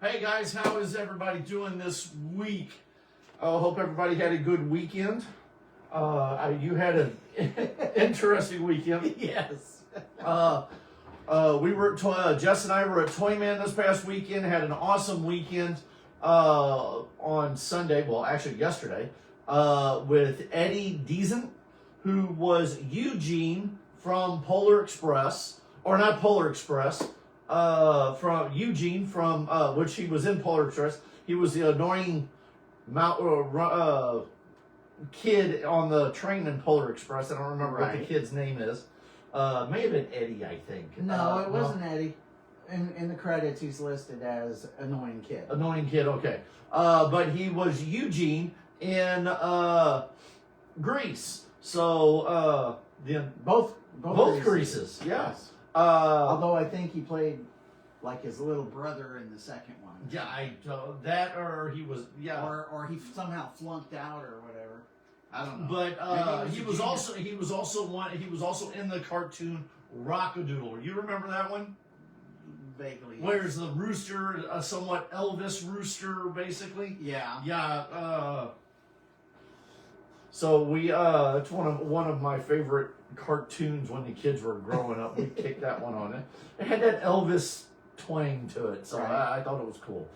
Hey guys, how is everybody doing this week? I hope everybody had a good weekend. You had an interesting weekend. Yes. We were at Jess and I were at Toyman this past weekend. Had an awesome weekend on Sunday. Well, actually yesterday, with Eddie Deason, who was Eugene from Polar Express, or not Polar Express. From Eugene, from which he was in Polar Express. He was the annoying kid on the train in Polar Express. I don't remember what the kid's name is. May have been Eddie, I think. No, it wasn't Eddie. In the credits, he's listed as annoying kid. Annoying kid, okay. But he was Eugene in Greece. So Both Greases, yeah. Yes. Although I think he played like his little brother in the second one. Yeah, that or he was or he somehow flunked out or whatever. I don't know. But he was also in the cartoon Rockadoodle. You remember that one? Vaguely. Where's the rooster, a somewhat Elvis rooster, basically? Yeah. Yeah. So it's one of my favorite cartoons when the kids were growing up. We kicked that one on it. It had that Elvis twang to it, so I thought it was cool.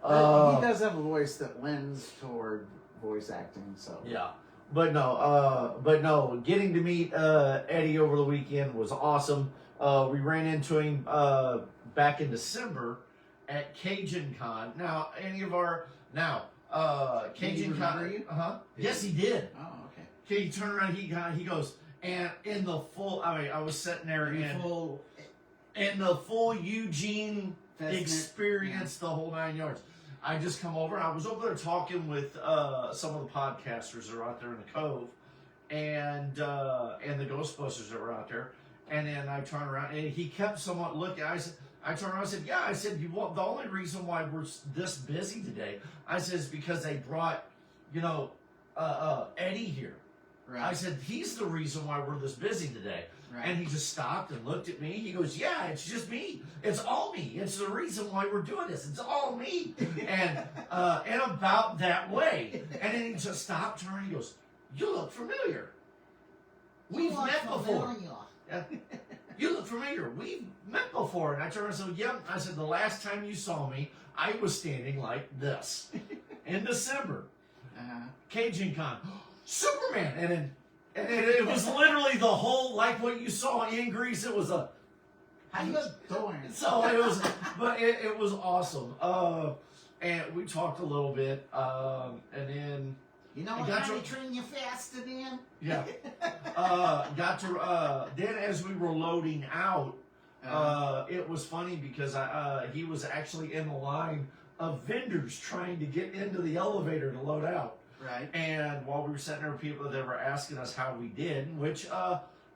He does have a voice that lends toward voice acting, so yeah. But no, getting to meet Eddie over the weekend was awesome. We ran into him back in December at HFK Con. Now, Cajun Con. Yes, he did. Oh, okay. Okay, he turned around. He goes, and in the full. I was sitting there in the full Eugene experience, the whole 9 yards. I just come over. I was over there talking with some of the podcasters that are out there in the Cove, and the Ghostbusters that were out there. And then I turn around, and he kept somewhat looking. I turned around. I said, "Yeah." I said, "The only reason why we're this busy today," I said, "is because they brought, Eddie here." Right. I said, "He's the reason why we're this busy today." Right. And he just stopped and looked at me. He goes, "Yeah, it's just me. It's all me. It's the reason why we're doing this. It's all me." And about that way. And then he just stopped, turned, he goes, "You look familiar. We've met before." Yeah. "You look familiar. We've met before." And I turned and said, "Yep." I said, "The last time you saw me, I was standing like this in December. Cajun Con. Superman." And it was literally the whole, like what you saw in Greece. It was a... How you doing? So it was, but it was awesome. And we talked a little bit, and then... You know what kind of train you fasted in? Yeah. Then as we were loading out, it was funny because he was actually in the line of vendors trying to get into the elevator to load out. Right. And while we were sitting there, people that were asking us how we did, which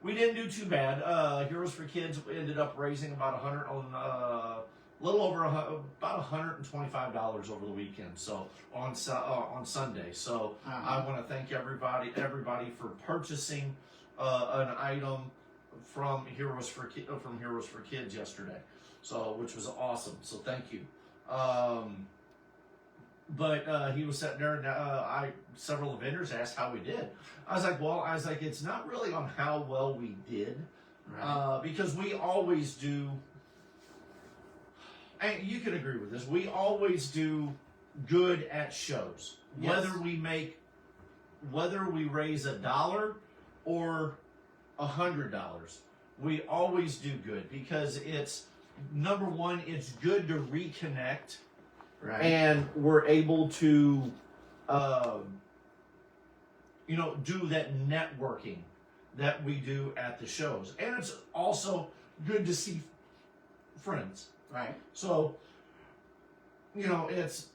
we didn't do too bad. Heroes for Kids ended up raising about about $125 over the weekend. So on Sunday. So I want to thank everybody for purchasing an item from Heroes for Kids yesterday. So which was awesome. So thank you. But he was sitting there, and several of the vendors asked how we did. I was like, it's not really on how well we did, because we always do. And you can agree with this. We always do good at shows, whether we raise $1 or $100. We always do good because it's number one. It's good to reconnect. Right. And we're able to, do that networking that we do at the shows. And it's also good to see friends. Right. So, it's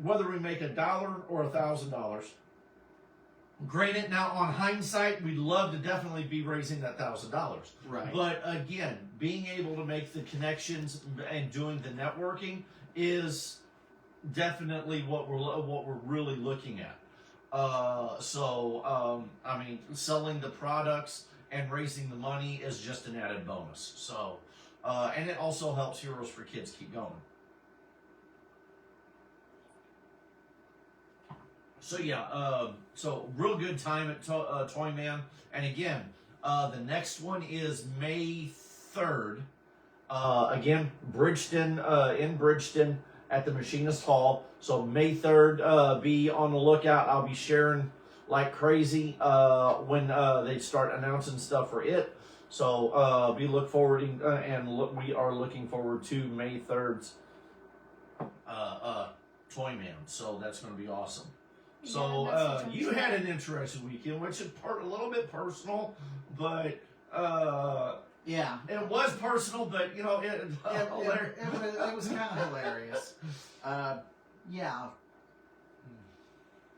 whether we make $1 or $1,000. Granted, now on hindsight, we'd love to definitely be raising that $1,000. Right. But again, being able to make the connections and doing the networking is definitely what we're really looking at. Selling the products and raising the money is just an added bonus. So, and it also helps Heroes for Kids keep going. So yeah, so real good time at Toyman, and again, the next one is May 3rd. Again, Bridgeton, in Bridgeton at the Machinist Hall. So May 3rd, be on the lookout. I'll be sharing like crazy when they start announcing stuff for it. So we are looking forward to May 3rd's Toyman. So that's going to be awesome. So you had an interesting weekend, which is a little bit personal, but Yeah. it was personal, but you know It was kind of hilarious. Yeah.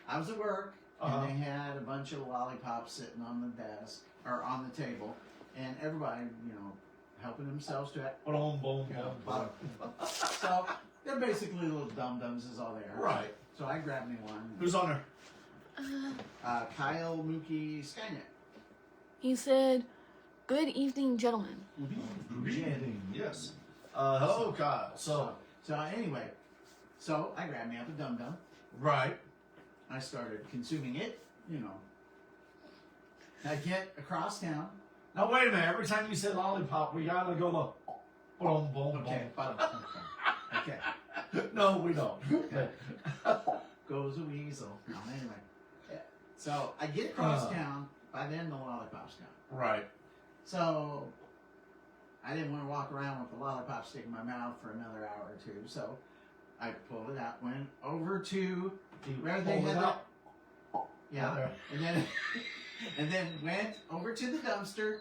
I was at work, and they had a bunch of lollipops sitting on the desk, or on the table, and everybody, helping themselves to it. boom, boom, boom. So they're basically little dum-dums is all they are. Right. So I grabbed me one. Who's on there? Kyle Mookie Skynet. He said, "Good evening, gentlemen." Good evening. Yes. Hello, Kyle. So Anyway, I grabbed me up a dum-dum. right. I started consuming it, I get across town. Now wait a minute. Every time you say lollipop, we gotta go the boom, boom, Okay. boom. Okay. No, we don't. Goes a weasel. No, anyway. Yeah. So I get across town. By then, the lollipop's gone. Right. So I didn't want to walk around with the lollipop stick in my mouth for another hour or two. So I pulled it out, went over to where they Pull it had out. yeah, and then went over to the dumpster,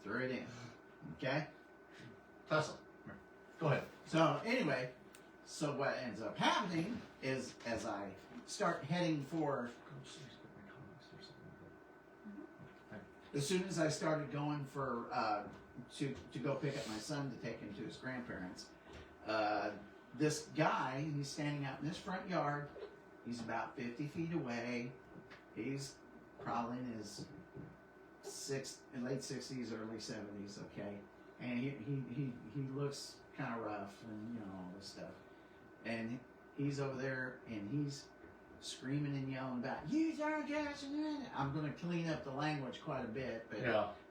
threw it in. Okay. Tesla. Go ahead. So anyway, what ends up happening is as I start heading for, as soon as I started going for to go pick up my son to take him to his grandparents, this guy, he's standing out in this front yard. He's about 50 feet away. He's probably in his late 60s, early 70s. Okay, and he looks kind of rough and all this stuff. And he's over there and he's screaming and yelling about, "You don't get it." I'm going to clean up the language quite a bit,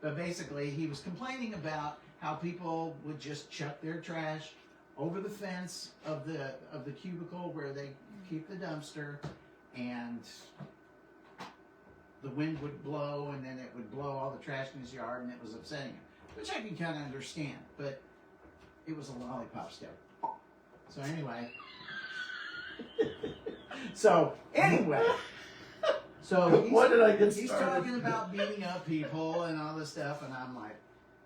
but basically he was complaining about how people would just chuck their trash over the fence of the cubicle where they keep the dumpster, and the wind would blow and then it would blow all the trash in his yard, and it was upsetting him, which I can kind of understand, but it was a lollipop stick. So anyway, What did I get he's started? talking about beating up people and all this stuff, and I'm like,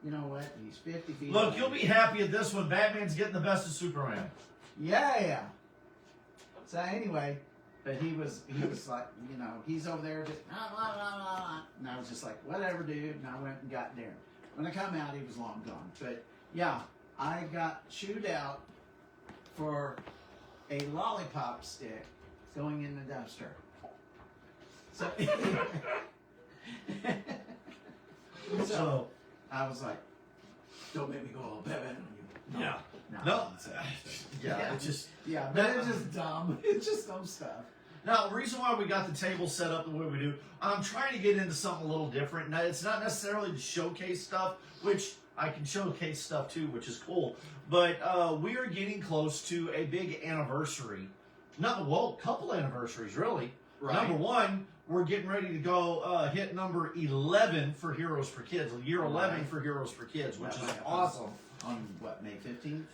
you know what? He's 50 feet Look, away. you'll be happy at this one. Batman's getting the best of Superman. Yeah. So anyway, but he was like, he's over there just blah, blah, blah, blah. And I was just like, whatever, dude. And I went and got there. When I come out, he was long gone. But yeah, I got chewed out for a lollipop stick going in the dumpster. So, so I was like, don't make me go all bad on you. Yeah. No. Yeah. It's just. Yeah, but it's just dumb. It's just dumb stuff. Now, the reason why we got the table set up the way we do, I'm trying to get into something a little different. Now, it's not necessarily to showcase stuff, which I can showcase stuff too, which is cool. But we are getting close to a big anniversary. Couple anniversaries, really. Right. Number one, we're getting ready to go hit number 11 for Heroes for Kids. Year 11 for Heroes for Kids, which is awesome. On what, May 15th?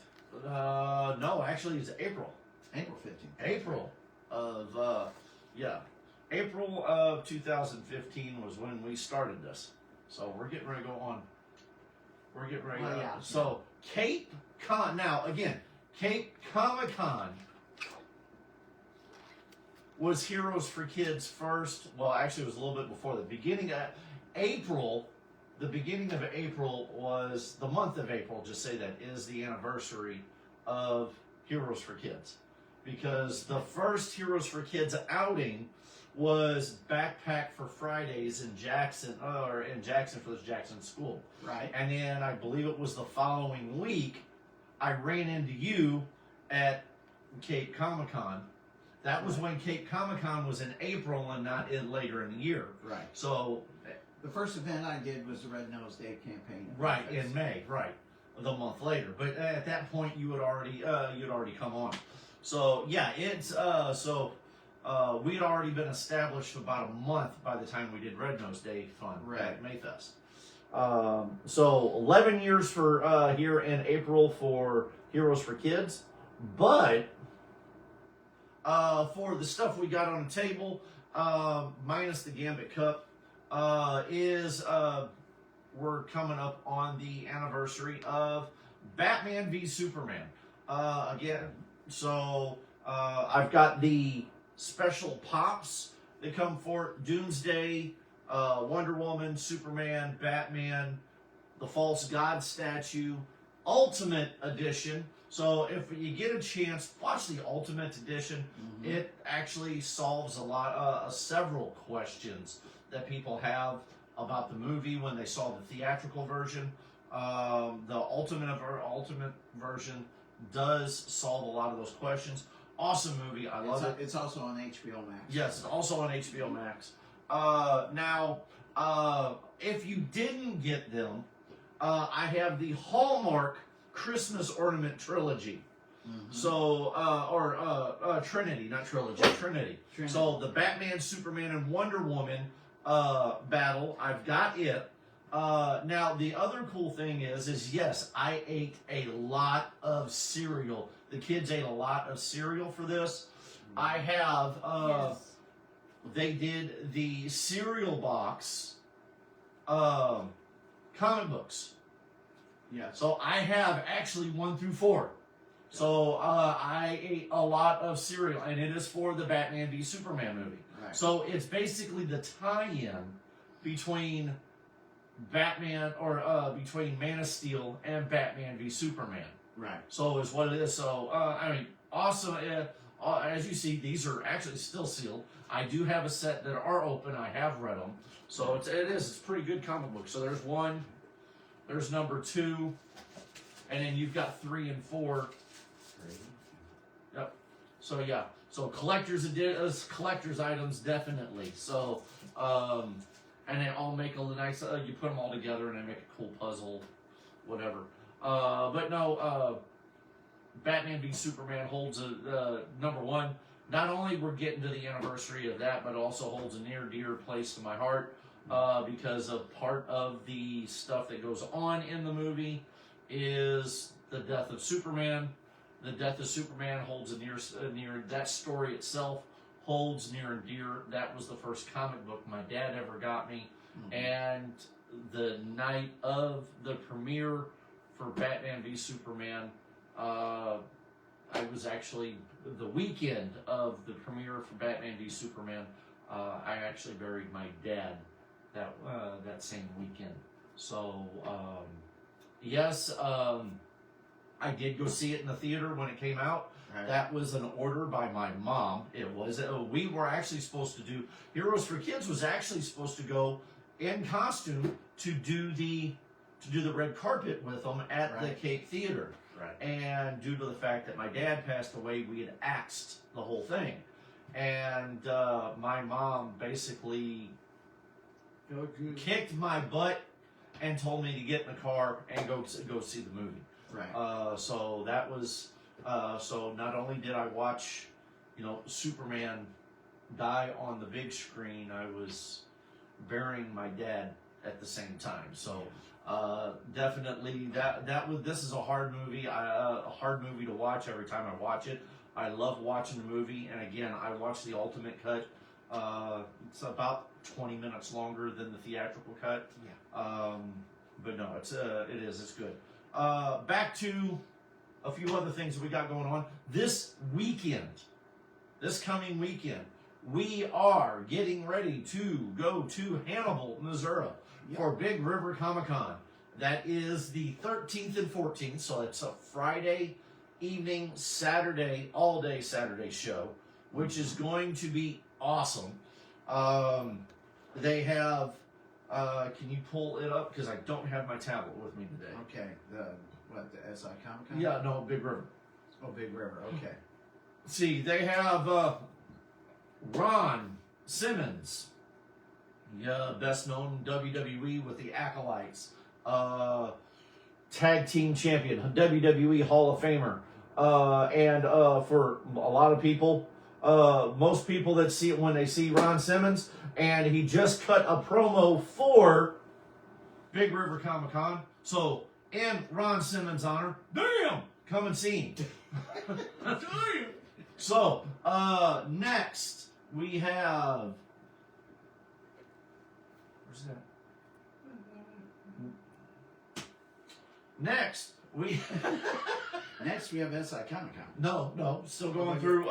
No, actually, it's April. April 15th. April of 2015 was when we started this. So we're getting ready to go on. We're getting ready to go. So Cape Con, now again, Cape Comic-Con was Heroes for Kids first. Well, actually it was a little bit before the beginning of April. The beginning of April was the month of April, just say that, is the anniversary of Heroes for Kids. Because the first Heroes for Kids outing was Backpack for Fridays in Jackson for this Jackson school. Right. And then I believe it was the following week, I ran into you at Cape Comic-Con, That was when Cape Comic Con was in April and not later in the year. Right. So, The first event I did was the Red Nose Day campaign. right in May, right, the month later. But at that point, you'd already come on. So yeah, it's we'd already been established about a month by the time we did Red Nose Day Fun at Mayfest. So 11 years for here in April for Heroes for Kids, but for the stuff we got on the table, minus the Gambit Cup, we're coming up on the anniversary of Batman v Superman. Again, so I've got the special pops that come for Doomsday, Wonder Woman, Superman, Batman, the False God statue, Ultimate Edition. So if you get a chance, watch the Ultimate Edition. Mm-hmm. It actually solves several questions that people have about the movie when they saw the theatrical version. The ultimate version does solve a lot of those questions. Awesome movie. I love it. It's also on HBO Max. Yes, it's also on HBO Max. Now, if you didn't get them, I have the Hallmark Christmas Ornament Trilogy. Mm-hmm. So, Trinity, not trilogy, Trinity. So the Batman, Superman, and Wonder Woman battle, I've got it. Now, the other cool thing is yes, I ate a lot of cereal. The kids ate a lot of cereal for this. I have, they did the cereal box comic books. Yeah. So I have actually 1 through 4. So I ate a lot of cereal, and it is for the Batman v Superman movie. Right. So it's basically the tie-in between Batman between Man of Steel and Batman v Superman. Right. So is what it is. So awesome. As you see, these are actually still sealed. I do have a set that are open. I have read them. So it's pretty good comic book. So there's 1, there's number 2, and then you've got 3 and 4. Yep. So yeah. So collector's items definitely. So and they all make a nice. You put them all together and they make a cool puzzle, whatever. But no, Batman v Superman holds a number 1. Not only we're getting to the anniversary of that, but also holds a near dear place to my heart because of part of the stuff that goes on in the movie is the death of Superman. The death of Superman holds a near that story itself holds near and dear. That was the first comic book my dad ever got me. Mm-hmm. And the night of the premiere for Batman v Superman, I was actually the weekend of the premiere for Batman v Superman. I actually buried my dad that same weekend. So yes, I did go see it in the theater when it came out. Right. That was an order by my mom. It was. We were actually supposed to do Heroes for Kids was actually supposed to go in costume to do the red carpet with them at the Cape Theater. Right. And due to the fact that my dad passed away, we had axed the whole thing. And my mom basically kicked my butt and told me to get in the car and go see the movie. Right. So that was. So not only did I watch, Superman die on the big screen, I was burying my dad at the same time. So definitely this is a hard movie. A hard movie to watch every time I watch it. I love watching the movie, and again, I watched the Ultimate Cut. It's about 20 minutes longer than the theatrical cut. Yeah. But no, it's good. Back to a few other things that we got going on. This coming weekend, we are getting ready to go to Hannibal, Missouri for Big River Comic Con. That is the 13th and 14th, so it's a Friday evening, Saturday, all-day Saturday show, which is going to be awesome. They have, can you pull it up? Because I don't have my tablet with me today. Okay, the SI Comic Con? Yeah, no, Big River. Oh, Big River, okay. See, they have Ron Simmons, best known WWE with the Acolytes, tag team champion, WWE Hall of Famer, and for a lot of people, most people that see it when they see Ron Simmons, and he just cut a promo for Big River Comic Con. So, in Ron Simmons' honor, damn, come and see him. Damn. So, next we have. Where's that? Next we. Next, we have SI Comic Con. No, still going through.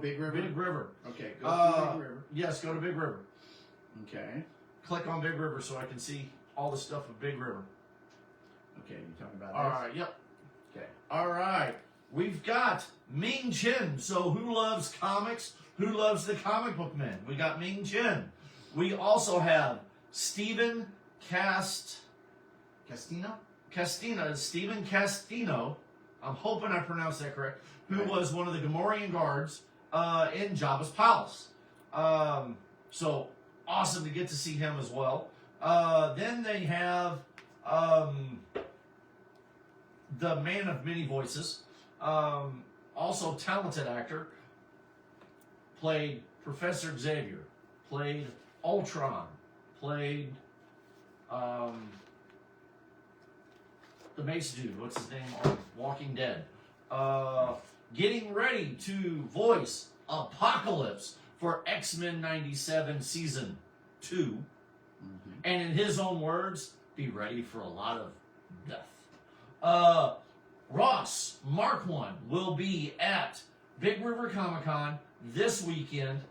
Big River. Big River. Okay, go to Big River. Yes, go to Big River. Okay. Click on Big River so I can see all the stuff of Big River. Okay, you talking about All this? right. Yep. Okay. All right. We've got Ming Chen. So who loves comics? Who loves the comic book men? We got Ming Chen. We also have Stephen Castino? Stephen Castino. I'm hoping I pronounced that correct. Who Right. was one of the Gamorrean guards in Jabba's palace. So awesome to get to see him as well. Then they have the man of many voices, also talented actor, played Professor Xavier, played Ultron, played the Mace dude, what's his name on Walking Dead. Getting ready to voice Apocalypse for X-Men 97 Season 2. Mm-hmm. And in his own words, be ready for a lot of death. Ross Mark 1 will be at Big River Comic Con this weekend.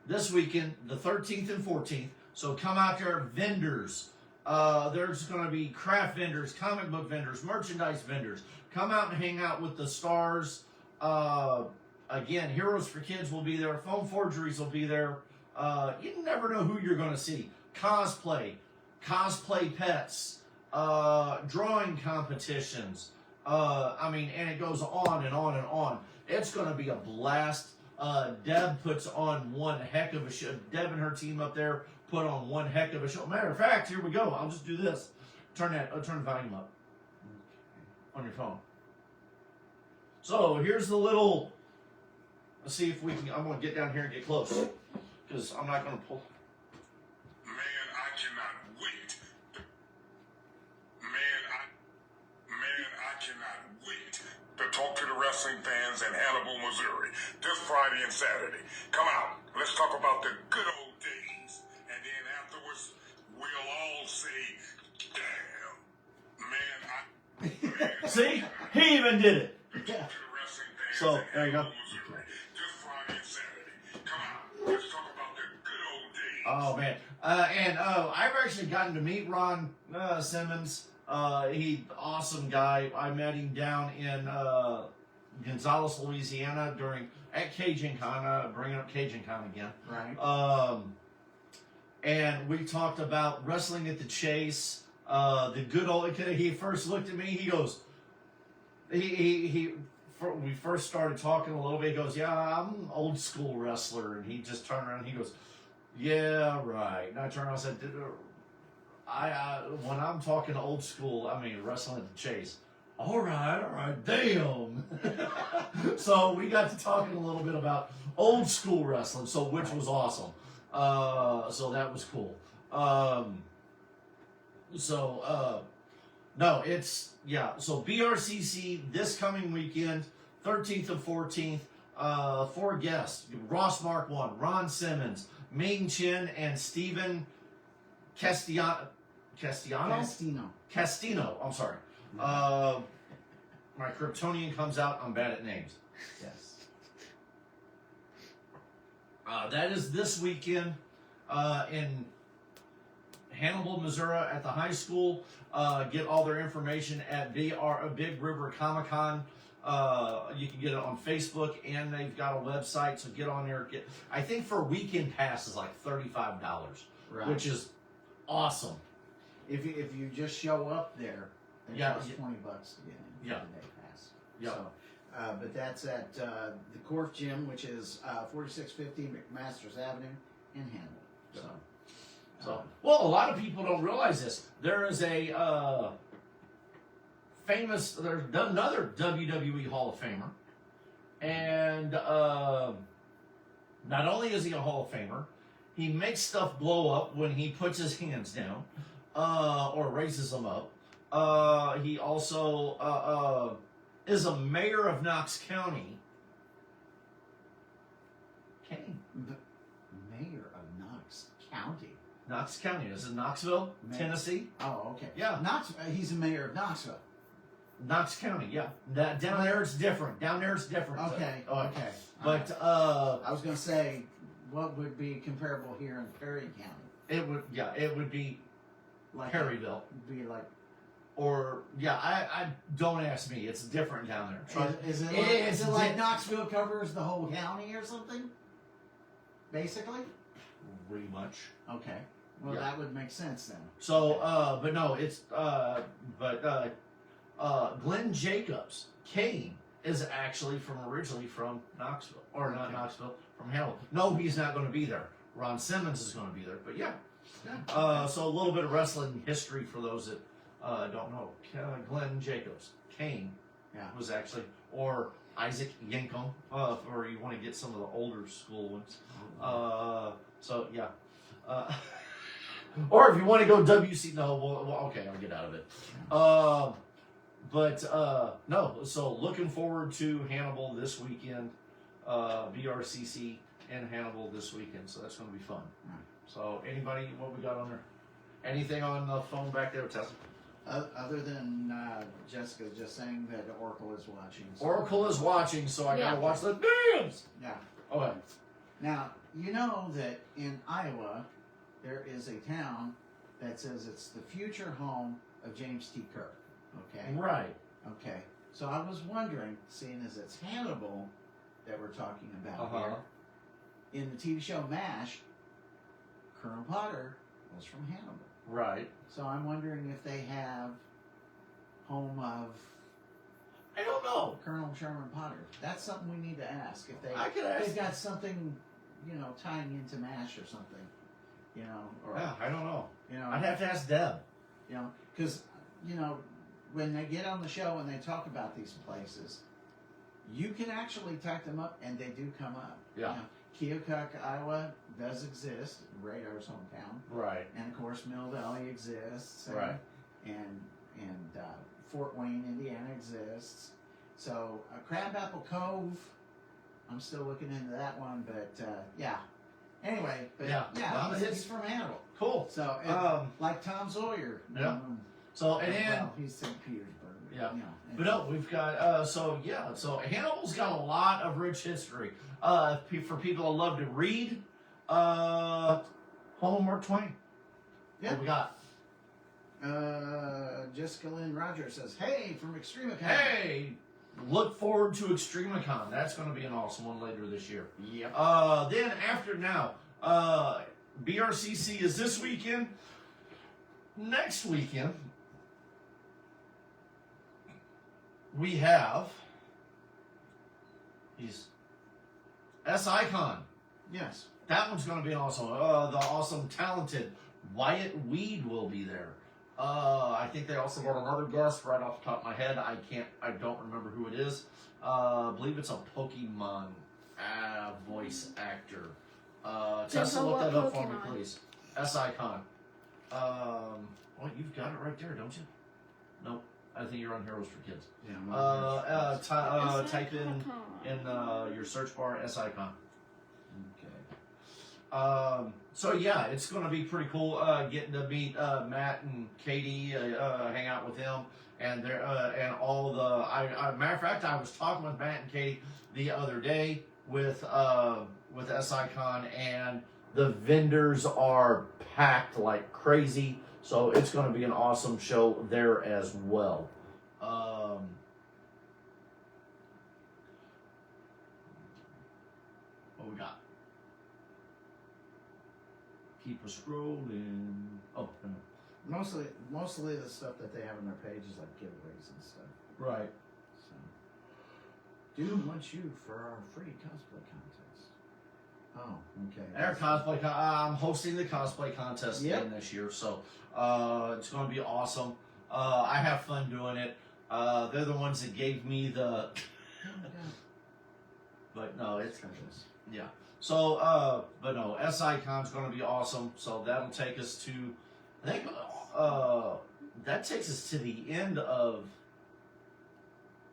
This weekend, the 13th and 14th. So come out there, vendors. There's going to be craft vendors, comic book vendors, merchandise vendors. Come out and hang out with the stars. Again, Heroes for Kids will be there. Foam Forgeries will be there. You never know who you're going to see. Cosplay pets, drawing competitions. And it goes on and on and on. It's going to be a blast. Deb puts on one heck of a show. Deb and her team up there put on one heck of a show. Matter of fact, here we go. I'll just do this. Turn the volume up on your phone. So here's the little. Let's see if we can. I'm going to get down here and get close because I'm not going to pull. Man, I cannot wait. I cannot wait to talk to the wrestling fans in Hannibal, Missouri this Friday and Saturday. Come out. Let's talk about the good old days. And then afterwards, we'll all say, damn, man, See? He even did it. talk to the wrestling fans So, in there you go. Hannibal, Missouri this Friday and Saturday. Come out. Let's talk about the good old days. Oh man, I've actually gotten to meet Ron Simmons. He awesome guy. I met him down in Gonzales, Louisiana at Cajun Con. Bringing up Cajun Con again. Right. And we talked about wrestling at the Chase. The good old. He first looked at me. He goes. We first started talking a little bit. He goes, "Yeah, I'm an old school wrestler," and he just turned around. And he goes, "Yeah, right." And I turned around and said, when I'm talking old school, I mean wrestling at the Chase. All right, damn. So we got to talking a little bit about old school wrestling, which was awesome. So that was cool. No, it's, yeah. So BRCC this coming weekend, 13th and 14th, 4 guests. Ross Mark 1, Ron Simmons, Ming Chen, and Stephen Castino, I'm sorry. My Kryptonian comes out. I'm bad at names. Yes. That is this weekend in Hannibal, Missouri at the high school. Get all their information at Big River Comic Con. You can get it on Facebook, and they've got a website, so get on there. I think for a weekend pass is like $35, Right. which is awesome. If you just show up there, it Yeah, costs yeah. $20 to get in. Yeah. The day pass. Yeah. So, but that's at the Corf Gym, which is 4650 McMaster's Avenue in Hannibal. So, well, a lot of people don't realize this. There is a there's another WWE Hall of Famer, and not only is he a Hall of Famer, he makes stuff blow up when he puts his hands down or raises them up. He also is a mayor of Knox County. Kane. Mayor of Knox County. Knox County. Is it Knoxville, Tennessee? Oh, okay. Yeah. He's a mayor of Knoxville. Knox County, yeah. Down there it's different. Okay. Okay. But I was going to say, what would be comparable here in Perry County? it would be Like Perryville. Be like. Or I don't ask me. It's different down there. Is it like Knoxville covers the whole county or something? Basically. Pretty much. Okay. Well, Yeah. that would make sense then. So, but no, it's Glenn Jacobs, Kane, is actually originally from Knoxville, or not Knoxville, from Hannibal. No, he's not going to be there. Ron Simmons is going to be there, but yeah. So a little bit of wrestling history for those that don't know. Glenn Jacobs, Kane, was actually, or Isaac Yankum, or you want to get some of the older school ones. So yeah. Or if you want to go WC, no, well, okay, I'll get out of it. No, so looking forward to Hannibal this weekend, BRCC in Hannibal this weekend, so that's going to be fun. Right. So anybody, what we got on there? Anything on the phone back there, Tessa? Other than Jessica just saying that Oracle is watching. So. Oracle is watching, so I got to watch the dance. Yeah. Okay. Now, you know that in Iowa, there is a town that says it's the future home of James T. Kirk. Okay. Right. Okay. So I was wondering, seeing as it's Hannibal that we're talking about here, in the TV show MASH, Colonel Potter was from Hannibal. Right. So I'm wondering if they have home of I don't know. Colonel Sherman Potter. That's something we need to ask. If I could ask. they've got something, tying into MASH or something, or Yeah, I don't know. you know, I'd have to ask Deb. because when they get on the show and they talk about these places, you can actually type them up and they do come up. Yeah. Keokuk, Iowa does exist, Radar's hometown, Right. and of course Mill Valley exists, Right. and Fort Wayne, Indiana exists. So Crabapple Cove, I'm still looking into that one, but yeah. Anyway, but Yeah. he's from Hannibal. Cool. So like Tom Sawyer. Yeah. So and then well, he's St. Petersburg. Yeah. You know, but no, we've got so Hannibal's got a lot of rich history. For people that love to read, Mark Twain. Yeah. What we got? Jessica Lynn Rogers says, "Hey, from Extremicon." Hey, look forward to Extremicon. That's going to be an awesome one later this year. Yep. Then after now, BRCC is this weekend. Next weekend, we have SI Con. Yes. That one's going to be awesome. The awesome, talented Wyatt Weed will be there. I think they also got another guest right off the top of my head. I don't remember who it is. I believe it's a Pokemon voice actor. Tessa, look that up for me, please. SI Con. Well, you've got it right there, don't you? Nope. I think you're on Heroes for Kids. Yeah. Type in your search bar SICon. Okay. So yeah, it's going to be pretty cool getting to meet Matt and Katie, hang out with them, and and all the. Matter of fact, I was talking with Matt and Katie the other day with SICon, and the vendors are packed like crazy. So it's going to be an awesome show there as well. What we got? Keep us scrolling. Oh, no. Mostly the stuff that they have on their page is like giveaways and stuff. Right. do want you for our free cosplay contest. Oh, okay. Our cosplay, I'm hosting the cosplay contest again this year, so it's going to be awesome. I have fun doing it. They're the ones that gave me the. But no, it's yeah. So, but no, SI Con's going to be awesome. So that'll take us to, I think, that takes us to the end of.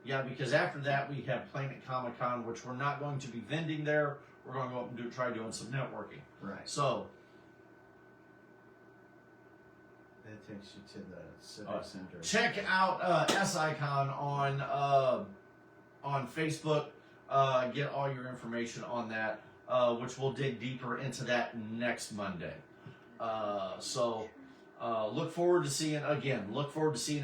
Yeah, because after that we have Planet Comic Con, which we're not going to be vending there. We're going to go up and try doing some networking. Right. So that takes you to the Civic Center. check out SICon on Facebook. Get all your information on that, which we'll dig deeper into that next Monday. So look forward to seeing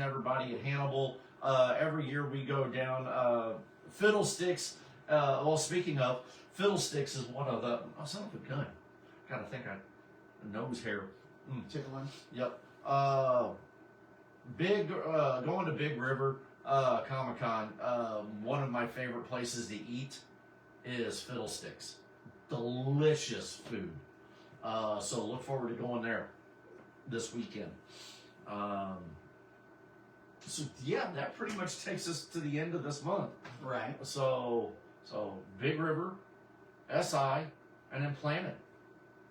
everybody at Hannibal. Every year we go down Fiddlesticks. Well, speaking of, Fiddlesticks is one of the son of a gun. Gotta think nose hair. Tickling. Yep. Going to Big River Comic Con. One of my favorite places to eat is Fiddlesticks. Delicious food. So look forward to going there this weekend. So yeah, that pretty much takes us to the end of this month. Right. So Big River, SI, and then Planet.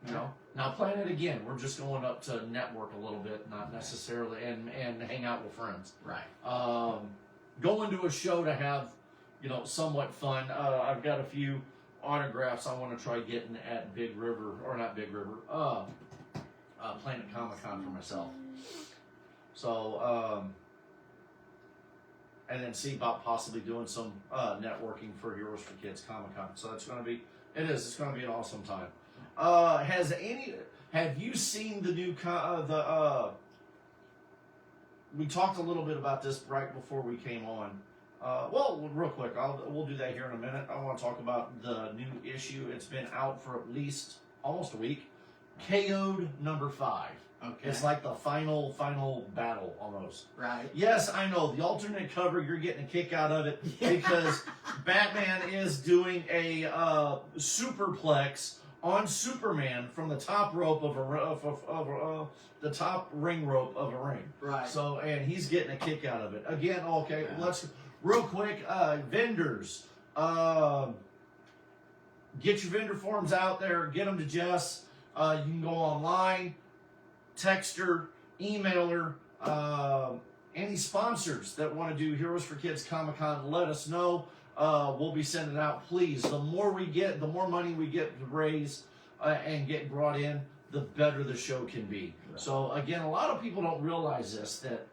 You know, now Planet again. We're just going up to network a little bit, not necessarily, and hang out with friends. Right. Going to a show to have, somewhat fun. I've got a few autographs I want to try getting at Big River, or not Big River. Planet Comic Con for myself. So. And then see about possibly doing some networking for Heroes for Kids Comic Con. So it's going to be an awesome time. Have you seen the new we talked a little bit about this right before we came on. Well, real quick, we'll do that here in a minute. I want to talk about the new issue. It's been out for at least almost a week. KO'd number 5. Okay. It's like the final battle almost. Right. Yes, I know. The alternate cover, you're getting a kick out of it because Batman is doing a superplex on Superman from the top rope of the top ring rope of a ring. Right. So, and he's getting a kick out of it. Again, okay, let's real quick, vendors. Get your vendor forms out there. Get them to Jess. You can go online, text her, email her. Any sponsors that want to do Heroes for Kids Comic Con, let us know. We'll be sending out, please. The more we get, the more money we get to raise and get brought in, the better the show can be. Right. So again, a lot of people don't realize this, that,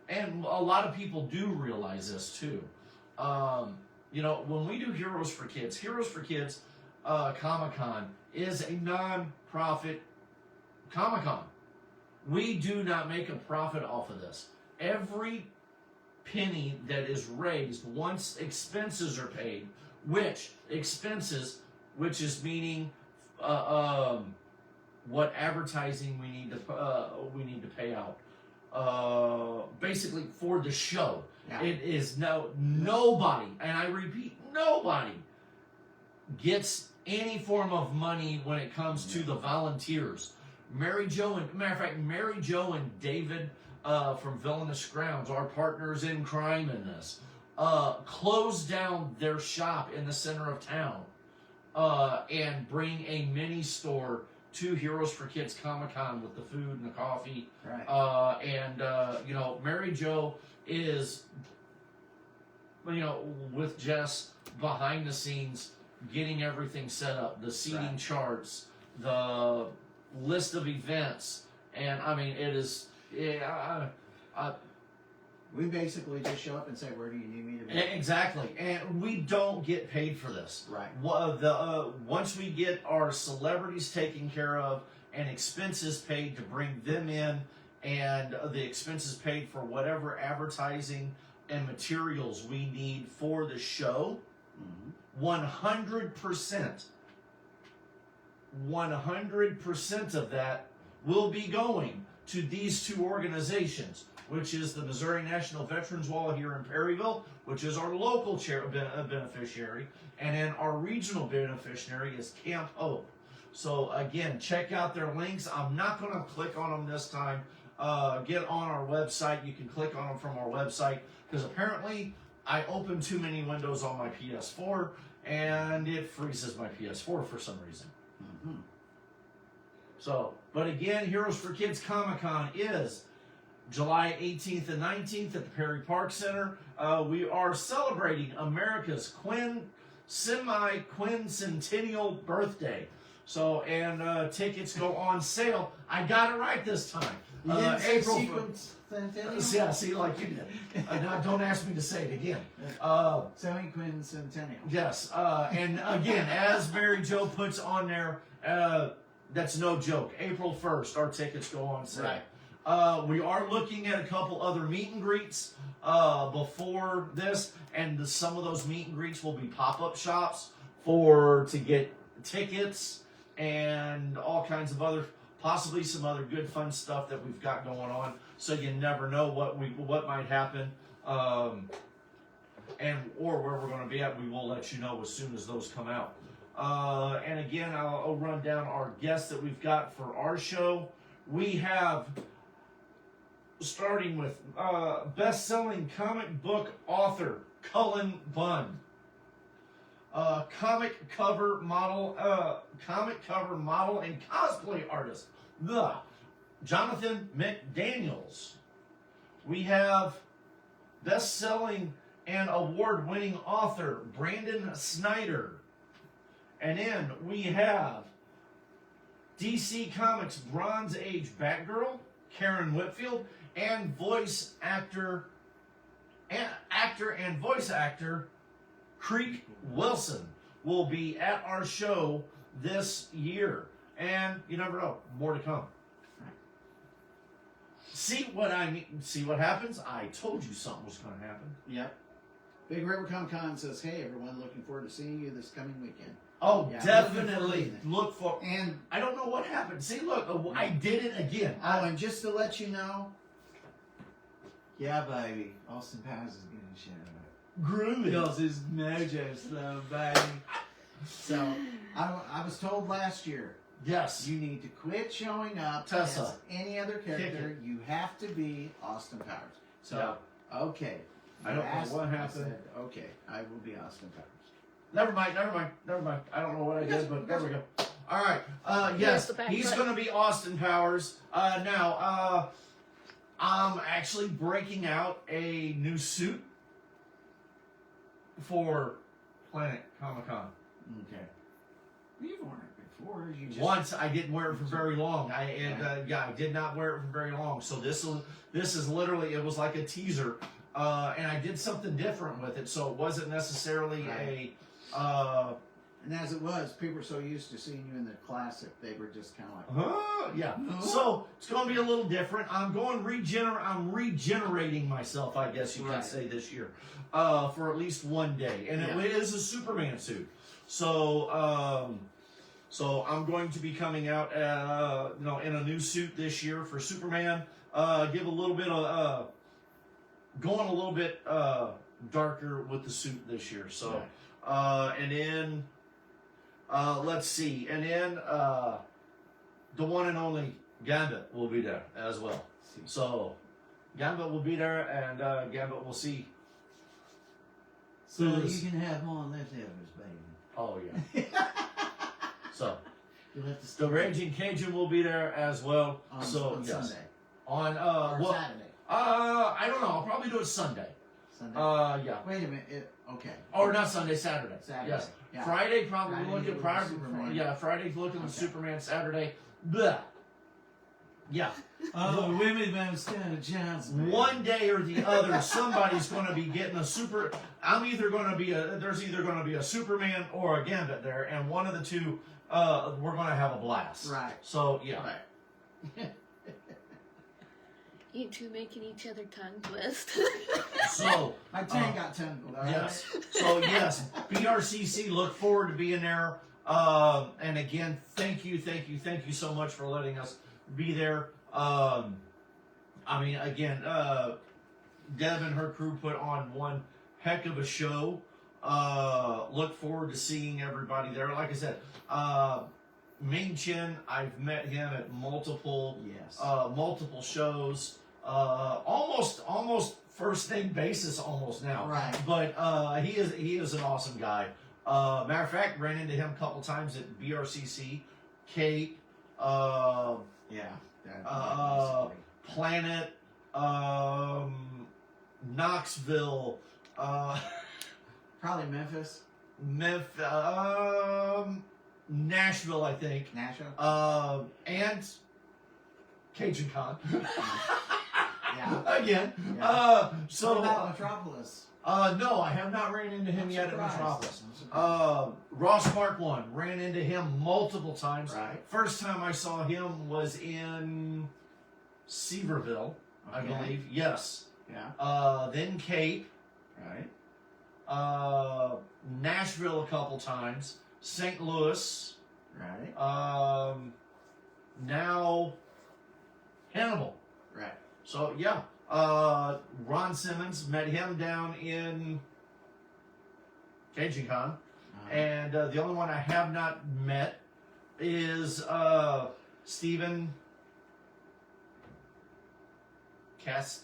and a lot of people do realize this too. When we do Heroes for Kids Comic Con is a non-profit Comic Con. We do not make a profit off of this. Every penny that is raised, once expenses are paid, which is meaning what advertising we need to pay out. Basically for the show. Yeah. It is nobody, and I repeat, nobody gets any form of money when it comes to the volunteers. Mary Jo and David from Villainous Grounds, our partners in crime in this, closed down their shop in the center of town and bring a mini store to Heroes for Kids Comic Con with the food and the coffee. Right. Mary Jo is, with Jess behind the scenes, getting everything set up, the seating charts, the list of events, and I mean, it is. We basically just show up and say, "Where do you need me to be?" Exactly, and we don't get paid for this. Right. Once we get our celebrities taken care of and expenses paid to bring them in, and the expenses paid for whatever advertising and materials we need for the show, 100% of that will be going to these two organizations, which is the Missouri National Veterans Wall here in Perryville, which is our local beneficiary, and then our regional beneficiary is Camp Hope. So again, check out their links. I'm not going to click on them this time. Get on our website. You can click on them from our website, because apparently I opened too many windows on my PS4 and it freezes my PS4 for some reason. Mm-hmm. So, but again, Heroes for Kids Comic Con is July 18th and 19th at the Perry Park Center. We are celebrating America's semi-quincentennial birthday. So, and tickets go on sale. I got it right this time. You didn't say April. sequencentennial? Yeah, see, like you did. Now, don't ask me to say it again. Semi-quincentennial. Yes, and again, as Mary Jo puts on there, that's no joke. April 1st, our tickets go on sale. Right. We are looking at a couple other meet and greets before this, and some of those meet and greets will be pop-up shops to get tickets and all kinds of other, possibly some other good fun stuff that we've got going on. So you never know what might happen, or where we're going to be at. We will let you know as soon as those come out. And again, I'll run down our guests that we've got for our show. We have, starting with best-selling comic book author Cullen Bunn, comic cover model and cosplay artist Jonathan McDaniels. We have best-selling and award-winning author Brandon Snyder. And then we have DC Comics Bronze Age Batgirl, Karen Whitfield, and voice actor and voice actor Creek Wilson will be at our show this year. And you never know, more to come. See what I mean? See what happens? I told you something was going to happen. Yep. Big River Comic Con says, hey, everyone, looking forward to seeing you this coming weekend. Oh, Yeah, definitely look for And I don't know what happened. See, look, I did it again. Oh, and just to let you know, yeah, baby, Austin Powers is getting a shout out. Groovy. Because his mojo slow, baby. So, I was told last year, Yes. you need to quit showing up Tessa. as any other character. Kick You have to be Austin Powers. So, okay. I don't know asked what me, I happened. said, okay, I will be Austin Powers. Never mind. I don't know what I did, but there we go. All right. Yes, the back he's button. going to be Austin Powers. Now, I'm actually breaking out a new suit for Planet Comic Con. Okay. You've worn it before. You just Once I didn't wear it for very long. I did not wear it for very long. So this is literally, it was like a teaser, and I did something different with it. So it wasn't necessarily Right. And as it was, people were so used to seeing you in the classic, they were just kind of like, yeah. Huh? So it's going to be a little different. I'm regenerating myself, I guess you Right. could say, this year, for at least one day, and Yeah. it is a Superman suit. So, so I'm going to be coming out, in a new suit this year for Superman. Give a little bit of, going a little bit darker with the suit this year. So, and then. Let's see. And then the one and only Gambit will be there as well. So Gambit will be there, and Gambit will see. so Who's- you can have more leftovers, baby. Oh, yeah. So You'll have to the Raging Cajun will be there as well. on, So on yes. Sunday On, or well, Saturday. I don't know. I'll probably do it Sunday. Sunday. Yeah. Wait a minute. Okay. Or not Sunday, Saturday. Saturday. Yes. Yeah. Friday, probably Friday look at with prior. Superman. Yeah, Friday's looking at Okay. Superman. Saturday, blah. Yeah. Oh, women man stand a chance. Man. One day or the other, somebody's going to be getting a super. There's either going to be a Superman or a Gambit there, and one of the two, we're going to have a blast. Right. So yeah. Right. You two making each other tongue twist. So My tongue got tangled. All right? yes. So yes, BRCC. Look forward to being there. And again, thank you so much for letting us be there. I mean, again, Deb and her crew put on one heck of a show. Look forward to seeing everybody there. Like I said, Ming Chen, I've met him at multiple shows. Almost first name basis almost now. Right. But he is an awesome guy. Matter of fact, ran into him a couple times at BRCC, Cape, Planet, Knoxville, probably Memphis. Nashville, I think. Nashville. And Cajun Con. Yeah. Again. Yeah. So what about Metropolis? no, I have not ran into him yet at Metropolis. Ross Mark one, ran into him multiple times. Right. First time I saw him was in Seaverville, I Okay. believe. Yes. Yeah. Then Cape. Right. Nashville a couple times. St. Louis. Right. Now Hannibal. Right. So yeah. Ron Simmons, met him down in Cajun Con. And the only one I have not met is Stephen Castina.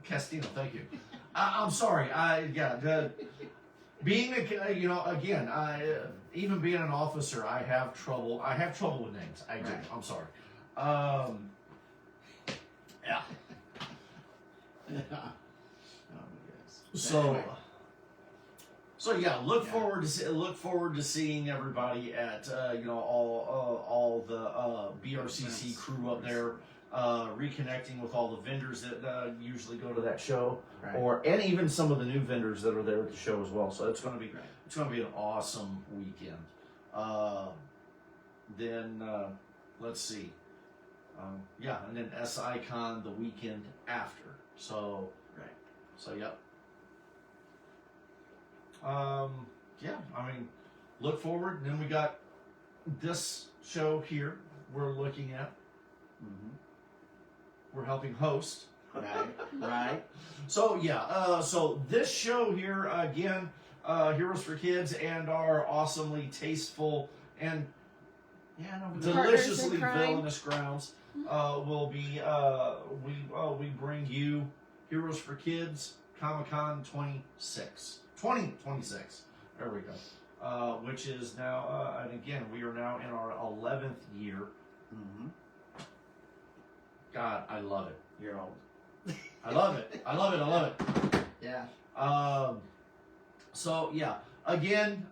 Castino. Thank you. I'm sorry. Being again, even being an officer, I have trouble. I have trouble with names. I do. Right. I'm sorry. Yeah. Yeah. Oh yes. So. Anyway. So yeah, look forward to seeing everybody at all the BRCC crew up there, reconnecting with all the vendors that usually go to that show, Right. and even some of the new vendors that are there at the show as well. So it's going to be Right. it's going to be an awesome weekend. Then let's see, and then SI Con the weekend after. So Right. So yep. I mean, look forward. And then we got this show here we're looking at. Mm-hmm. We're helping host. Right. Right. So yeah, so this show here again, Heroes for Kids and our awesomely tasteful and Yeah. No, deliciously crime. villainous grounds will be we bring you Heroes for Kids Comic-Con 2026. There we go. Which is now, and again, we are now in our 11th year. Mm-hmm. God, I love it. You're old. I love it. I love it. I love it. Yeah. So yeah, again,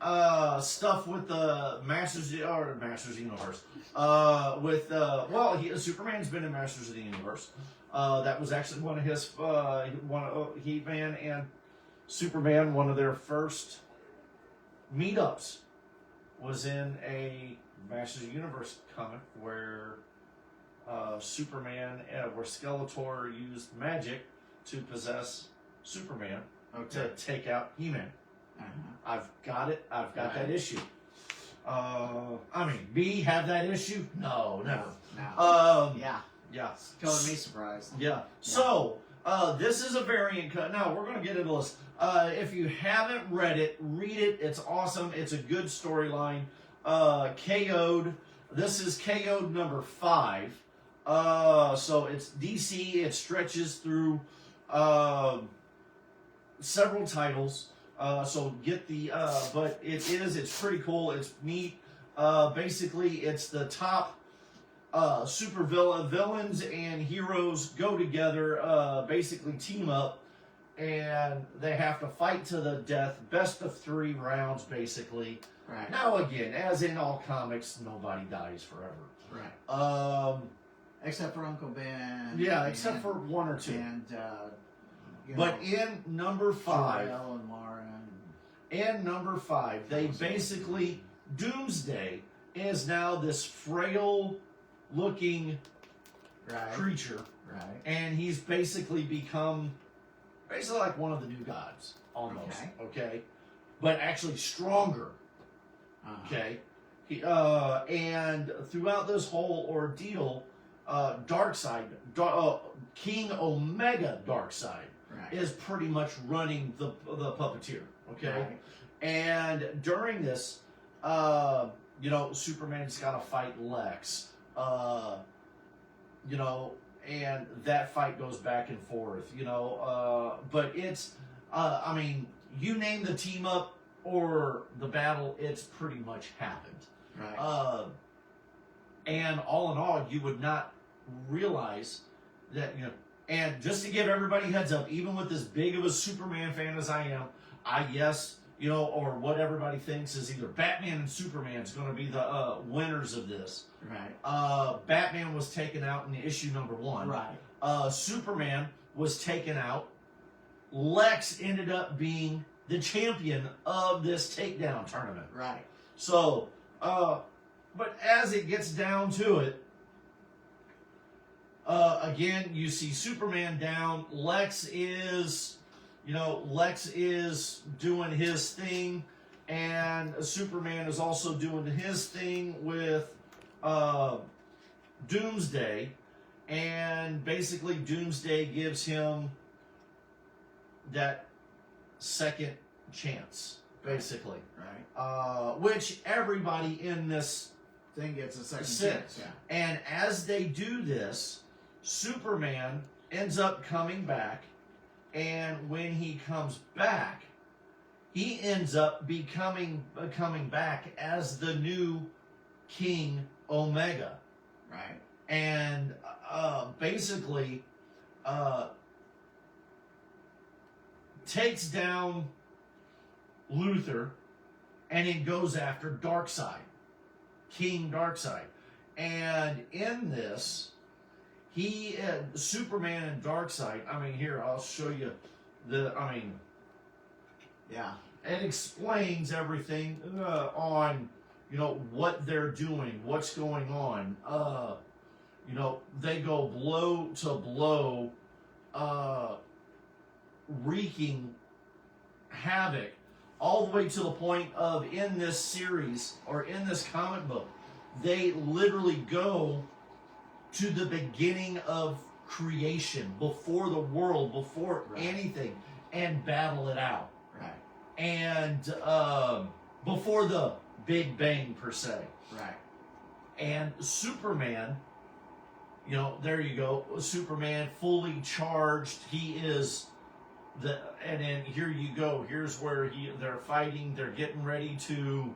stuff with the Masters Universe. Superman's been in Masters of the Universe. That was actually one of his He-Man and Superman. One of their first meetups was in a Masters of the Universe comic where Superman, where Skeletor used magic to possess Superman to take out He-Man. Uh-huh. I've got it. I've got Right. that issue. Me have that issue? No, never. No. Yeah. Yeah. Color me surprised. Yeah. So, this is a variant cut. Now, we're going to get into this. If you haven't read it, read it. It's awesome. It's a good storyline. KO'd. This is KO'd number 5. So, it's DC. It stretches through several titles. So, get the... but it's pretty cool. It's neat. Basically, it's the top... super villains and heroes go together, basically team up, and they have to fight to the death, best of 3 rounds, basically. Right. Now again, as in all comics, nobody dies forever. Right. Except for Uncle Ben. Yeah, except for 1 or 2. And but in number 5, Jor-El and Mara. in number 5, they basically Doomsday is now this frail looking Right. creature, Right. and he's basically become like one of the new gods almost. Okay, but actually stronger. Uh-huh. Okay, and throughout this whole ordeal, Darkseid, King Omega Darkseid, Right. is pretty much running the puppeteer. Okay, Right. and during this, Superman's got to fight Lex. And that fight goes back and forth. But it's, you name the team up or the battle, it's pretty much happened. Right. And all in all, you would not realize that, and just to give everybody heads up, even with as big of a Superman fan as I am, or what everybody thinks is either Batman and Superman's going to be the winners of this. Right. Batman was taken out in issue number 1. Right. Superman was taken out. Lex ended up being the champion of this takedown tournament. Right. So, but as it gets down to it, again, you see Superman down. Lex is doing his thing, and Superman is also doing his thing with Doomsday, and basically Doomsday gives him that second chance, basically. Right. Which everybody in this Thing gets a second Six. chance. Yeah. And as they do this, Superman ends up coming back, and when he comes back, he ends up coming back as the new King Omega, Right. and basically takes down Luthor, and it goes after Darkseid. King Darkseid. And in this, Superman and Darkseid, here, I'll show you Yeah. it explains everything on, what they're doing, what's going on. They go blow to blow, wreaking havoc, all the way to the point of, in this series, or in this comic book, they literally go to the beginning of creation, before the world, before Right. anything, and battle it out. Right. And before the Big Bang, per se. Right. And Superman, there you go. Superman fully charged. He is and then here you go. Here's where they're fighting. They're getting ready to,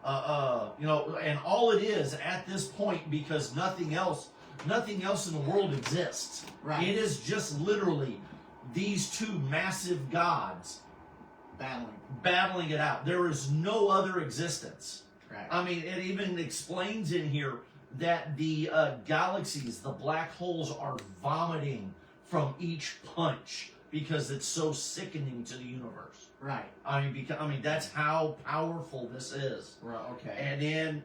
and all it is at this point, because nothing else in the world exists. Right. It is just literally these two massive gods battling it out. There is no other existence. Right. It even explains in here that the galaxies, the black holes, are vomiting from each punch because it's so sickening to the universe. Right. That's how powerful this is. Well, okay. And then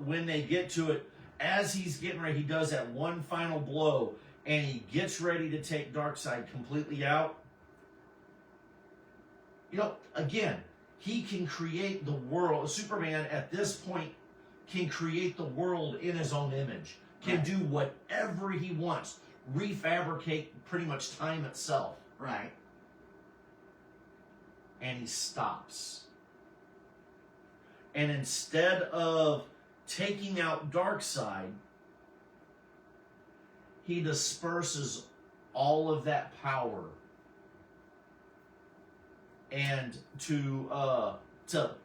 when they get to it, as he's getting ready, he does that one final blow, and he gets ready to take Darkseid completely out. Again, he can create the world. Superman, at this point, can create the world in his own image, can Right. do whatever he wants, refabricate pretty much time itself. Right. And he stops. And instead of taking out Darkseid, he disperses all of that power and to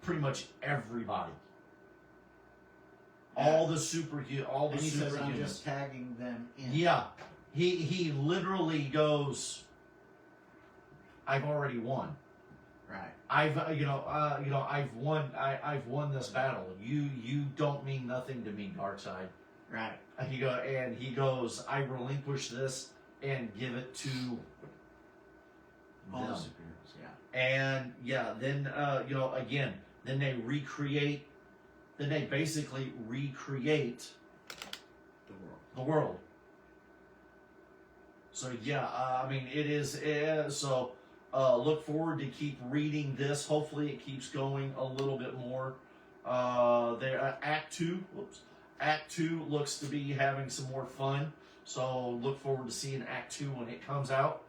pretty much everybody. Yeah. All the superhumans. And he says, I'm just tagging them in. Yeah. He literally goes, I've already won. Right. I've won this battle. You don't mean nothing to me, Darkseid. Right. He goes, I relinquish this and give it to All the them. superheroes. Yeah. And then again, then they recreate. Then they basically recreate The world. the world. So it is. So look forward to keep reading this. Hopefully, it keeps going a little bit more. Act Act 2 looks to be having some more fun. So look forward to seeing Act 2 when it comes out.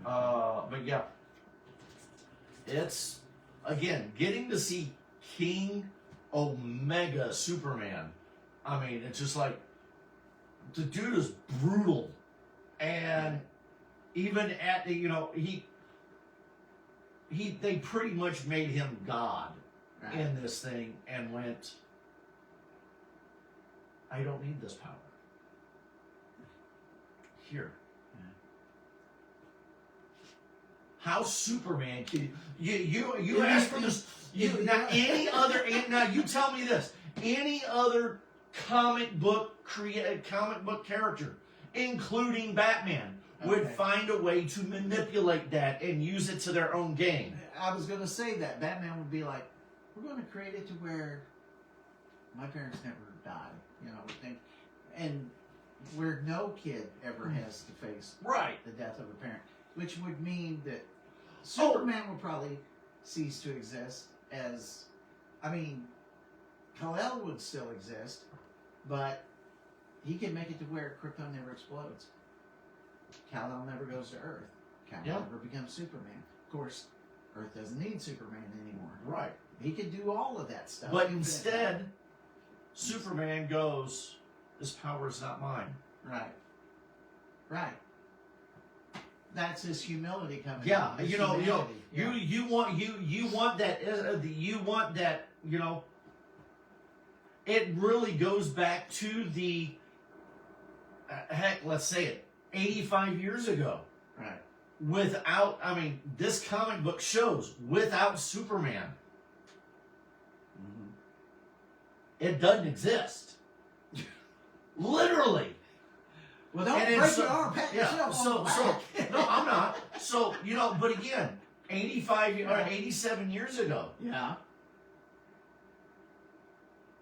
But yeah, it's, again, getting to see King Omega Superman. I mean, it's just like, the dude is brutal. And even at, you know, they pretty much made him God in this thing and went, I don't need this power. Here. How Superman can you ask for this? Now you tell me this. Any other comic book character, including Batman, would find a way to manipulate that and use it to their own gain. I was going to say that Batman would be like, we're going to create it to where my parents never died, you know, and where no kid ever has to face the death of a parent, which would mean that Superman will probably cease to exist as, I mean, Kal-El would still exist, but he can make it to where Krypton never explodes. Kal-El never goes to Earth. Kal-El never becomes Superman. Of course, Earth doesn't need Superman anymore. Right. He could do all of that stuff. But instead, Superman goes, this power is not mine. Right. Right. That's his humility coming. Yeah, out. you want that, you know, it really goes back to the, heck, let's say it, 85 years ago. Right. Without, I mean, this comic book shows, without Superman, it doesn't exist. Literally. Well, don't break your arm, pat yourself on the back. No, I'm not. So, you know, but again, 87 years ago,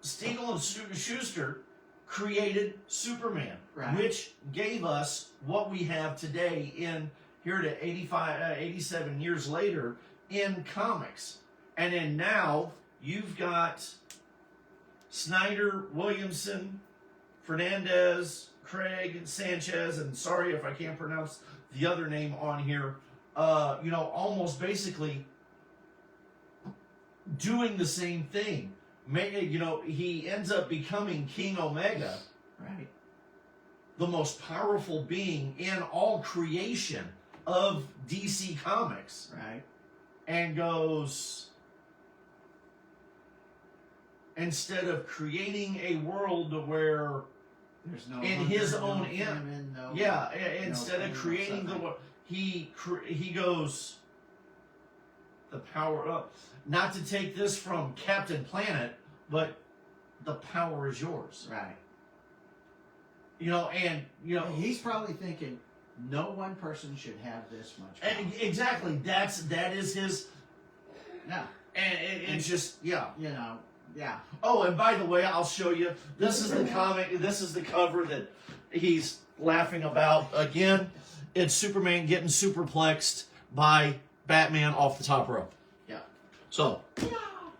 Stiegel and Schuster created Superman, which gave us what we have today here to 87 years later in comics. And then now you've got Snyder, Williamson, Fernandez, Craig, Sanchez, and sorry if I can't pronounce the other name on here, you know, almost basically doing the same thing. You know, he ends up becoming King Omega, right? The most powerful being in all creation of DC Comics, right? And goes, instead of creating a world where there's no in hunger, his own famine, instead of creating the world, he goes, the power up. Not to take this from Captain Planet, but the power is yours. Right. You know, and, you know. He's probably thinking, no one person should have this much power. And exactly. That is his. Yeah. And it's just, yeah. You know, yeah. Oh, and by the way, I'll show you. This is the comic. This is the cover that he's laughing about. Again, it's Superman getting superplexed by Batman off the top rope. Yeah. So,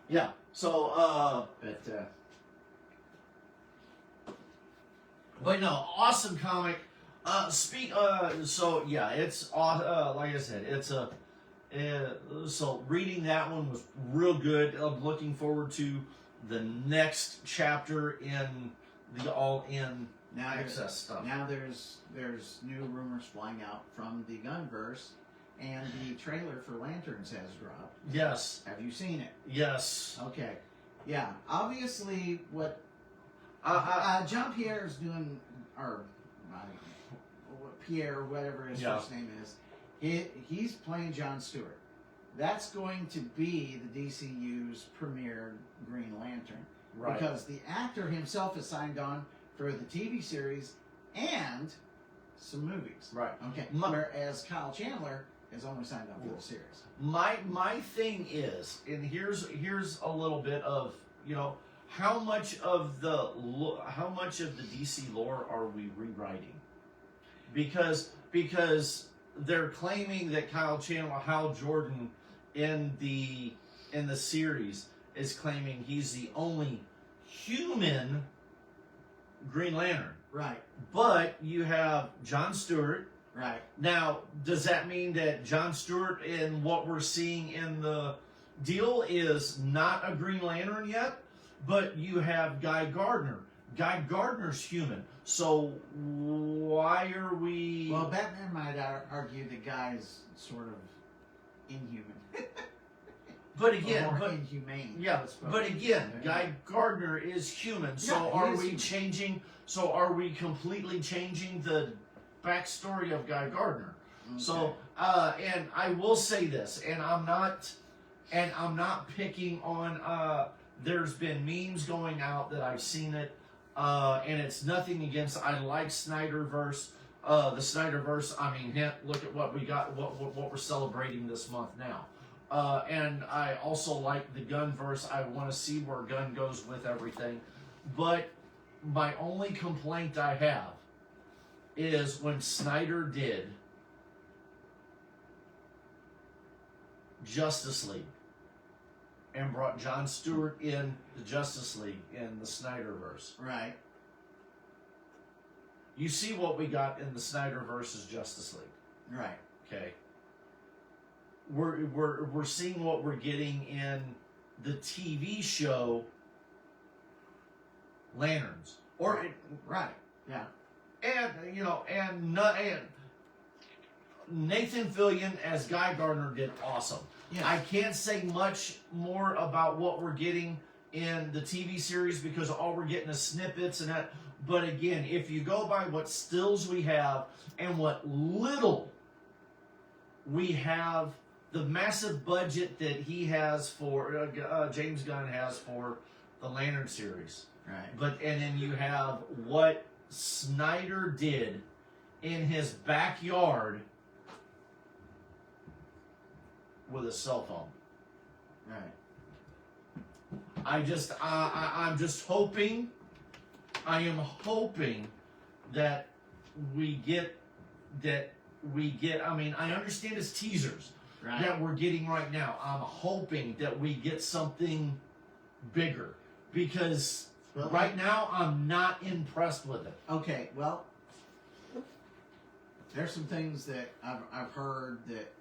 yeah. So, but no, awesome comic. So yeah, it's like I said, it's so reading that one was real good. I'm looking forward to the next chapter in the all-in access stuff. Now there's new rumors flying out from the Gunverse, and the trailer for Lanterns has dropped. Yes. Have you seen it? Yes. Okay. Yeah. Obviously, what John Pierre's doing, or Pierre, whatever his first name is, he's playing John Stewart. That's going to be the DCU's premier Green Lantern. Right. Because the actor himself is signed on for the TV series and some movies. Right. Okay. Whereas Kyle Chandler is only signed on for the series. My thing is, and here's a little bit of, you know, how much of the DC lore are we rewriting? Because they're claiming that Kyle Chandler, Hal Jordan, in the series is claiming he's the only human Green Lantern. Right. But you have John Stewart. Right. Now, does that mean that John Stewart in what we're seeing in the deal is not a Green Lantern yet? But you have Guy Gardner. Guy Gardner's human. So why are we... Well, Batman might argue the guy's sort of inhuman. But again, or but, inhumane. yeah, I suppose. but again, Guy Gardner is human. So Yeah, he are is we human. changing? So are we completely changing the backstory of Guy Gardner? Okay. So, and I will say this, and I'm not picking on. There's been memes going out that I've seen it, and it's nothing against. I like Snyderverse. The Snyderverse. I mean, look at what we got. What we're celebrating this month now. And I also like the Gunverse. I want to see where Gunn goes with everything. But my only complaint I have is when Snyder did Justice League and brought John Stewart in the Justice League in the Snyderverse. Right. You see what we got in the Snyderverse's Justice League. Right. Okay. We're seeing what we're getting in the TV show Lanterns. Or Right. Yeah. and Nathan Fillion as Guy Gardner did awesome. Yes. I can't say much more about what we're getting in the TV series because all we're getting is snippets and that. But again, if you go by what stills we have and what little we have, the massive budget that he has for James Gunn has for the Lantern series, Right. and then you have what Snyder did in his backyard with a cell phone. Right. I'm just hoping. I am hoping that we get. I mean, I understand it's teasers Right. that we're getting right now. I'm hoping that we get something bigger because Well, right now I'm not impressed with it. Okay. Well, there's some things that I've heard that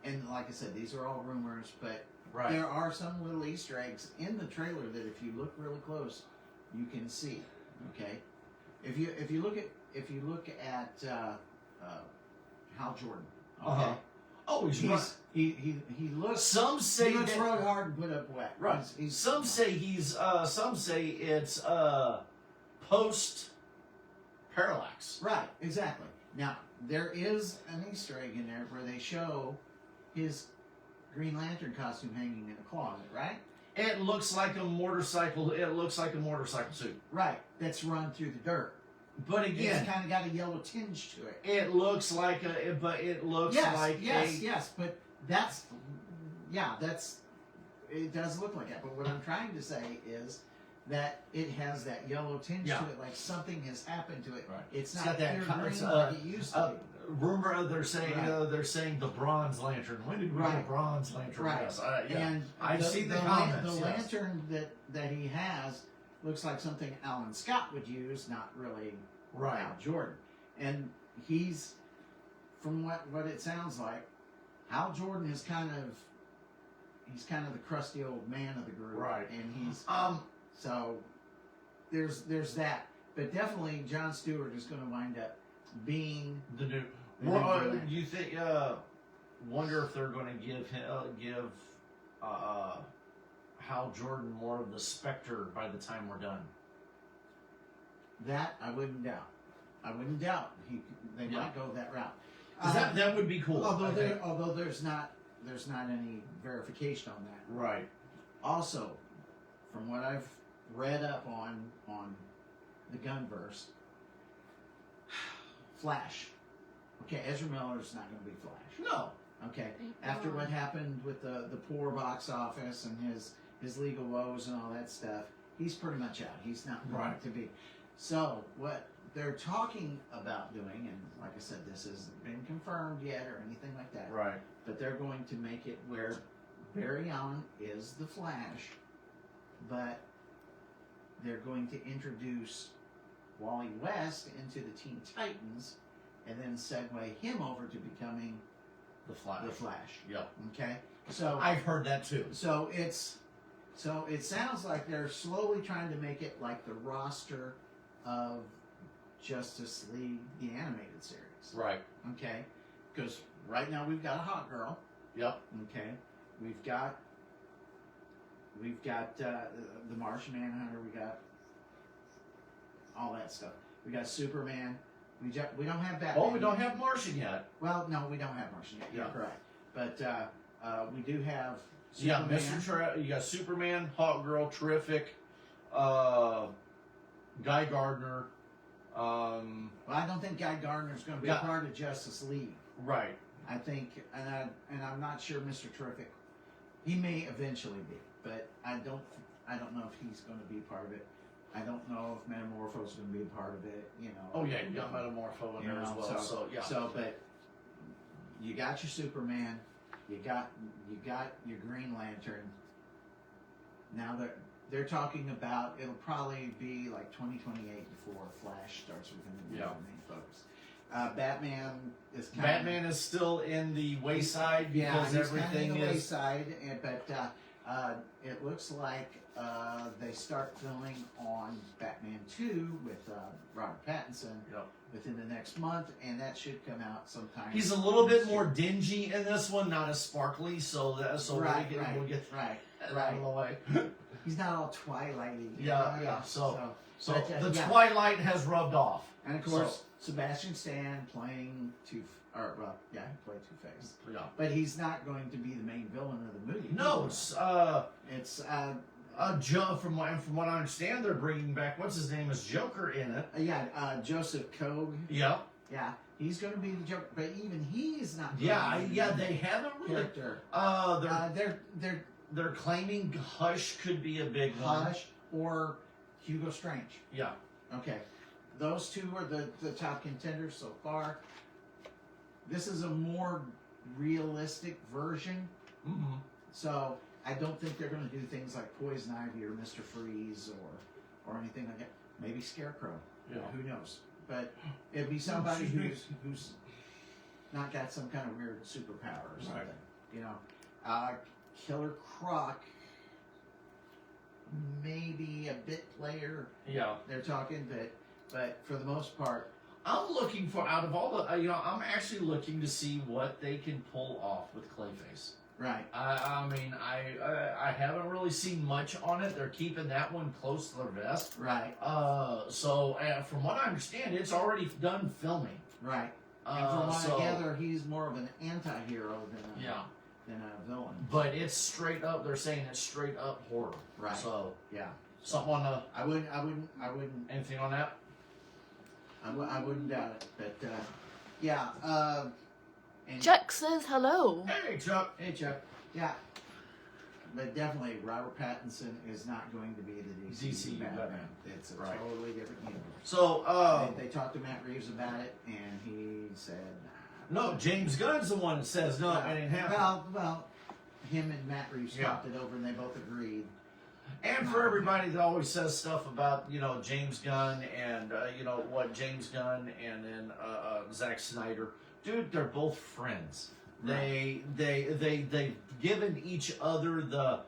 and like I said, these are all rumors, but Right. there are some little Easter eggs in the trailer that if you look really close, you can see. Okay. If you look at Hal Jordan. Okay. Uh-huh. Oh, he looks. Some say he looks that, really hard and put up wet. right. Some say it's post parallax. Right, exactly. Now, there is an Easter egg in there where they show his Green Lantern costume hanging in a closet, right? It looks like a motorcycle. It looks like a motorcycle suit. Right, that's run through the dirt. But again, It's kind of got a yellow tinge to it. it looks like a. But it looks Yes, like yes, but that's it does look like that. But what I'm trying to say is that it has that yellow tinge Yeah. to it, like something has happened to it. Right. It's It's not got that pure co- green it's, like it used to be. rumor they're saying Right. they're saying the Bronze Lantern. When did we get a Right. Bronze Lantern? Right. Yes, yeah. And I've seen the The comments. yes. lantern that he has looks like something Alan Scott would use, not really Right. Hal Jordan. And he's, from what it sounds like, Hal Jordan is kind of the crusty old man of the group, Right. And he's Um. so there's that, but definitely John Stewart is going to wind up being The new. The new Well, Green Lantern. you think? Wonder if they're going to give Hal Jordan more of the Spectre by the time we're done. that. I wouldn't doubt. They Yeah. might go that route. 'Cause that would be cool. Although I think. there's not any verification on that. Right. Also, from what I've read up on the Gunverse, Flash. Okay, Ezra Miller's not going to be Flash. No. Okay, Thank after God. what happened with the poor box office and his legal woes and all that stuff, he's pretty much out. He's not going Right. to be. So what they're talking about doing, and like I said, this hasn't been confirmed yet or anything like that. Right. But they're going to make it where Barry Allen is the Flash, but they're going to introduce Wally West into the Teen Titans, and then segue him over to becoming The Flash. the Flash. Yep. Okay, so I've heard that too. so it sounds like they're slowly trying to make it like the roster of Justice League, the animated series. Right. Okay, because right now we've got a Hot Girl. Yep. Okay, we've got the Martian Manhunter. We got all that stuff. We got Superman. We don't have Batman. Oh, we don't have Martian yet. Well, no, we don't have Martian yet. You're Yeah. correct. But we do have You got Superman. You got Superman, Hot Girl, Terrific, Guy Gardner. Well, I don't think Guy Gardner's going to be a Yeah. part of Justice League. Right. I think, and I'm not sure Mr. Terrific. He may eventually be, but I don't know if he's going to be part of it. I don't know if Metamorpho's going to be a part of it. You know. Oh yeah, you got Metamorpho in You there as know, well. So yeah. So, but you got your Superman, you got your Green Lantern. Now they're talking about it'll probably be like 2028 before Flash starts becoming the main focus. Batman is Batman is still in the wayside because he's everything kind of the is. wayside, but it looks like they start filming on Batman 2 with Robert Pattinson Yep. within the next month, and that should come out sometime. He's a little bit more dingy in this one, not as sparkly. So we'll get right. out of the way. He's not all Twilighty. Yeah. So but, the yeah. Twilight has rubbed off. And of course, Sebastian Stan playing he played Two-Face. Yeah. But he's not going to be the main villain of the movie. No, it's Joe. From what I understand, they're bringing back what's his name as Joker in it. Joseph Kogue. Yep. Yeah, he's going to be the Joker, but even he's not. Yeah. They haven't really. character. They're claiming Hush could be a big one. Hush or Hugo Strange. Yeah. Okay, those two are the top contenders so far. This is a more realistic version, Mm-hmm. so I don't think they're going to do things like Poison Ivy or Mr. Freeze or anything like that. Maybe Scarecrow. Yeah. Who knows? But it'd be somebody who's not got some kind of weird superpower or something. Right. You know, Killer Croc. Maybe a bit player. Yeah. They're talking, but for the most part, I'm looking for out of all the I'm actually looking to see what they can pull off with Clayface. right. I mean, I haven't really seen much on it. They're keeping that one close to their vest. Right. So from what I understand, it's already done filming. Right. And from what so- I gather, he's more of an anti-hero than a villain. But it's straight up. They're saying it's straight up horror. Right. So Yeah. something on the I wouldn't. anything on that? I wouldn't doubt it. But yeah. And Chuck says hello. Hey Chuck. hey, Chuck. Yeah. But definitely, Robert Pattinson is not going to be the DC Batman. It's a Right. totally different universe. So They talked to Matt Reeves about it, and he said, no, James Gunn's the one that says no, it ain't happening. Well, him and Matt Reeves Yeah. talked it over, and they both agreed. And for everybody that always says stuff about James Gunn and what James Gunn and then Zack Snyder, dude, they're both friends. Right. They've given each other the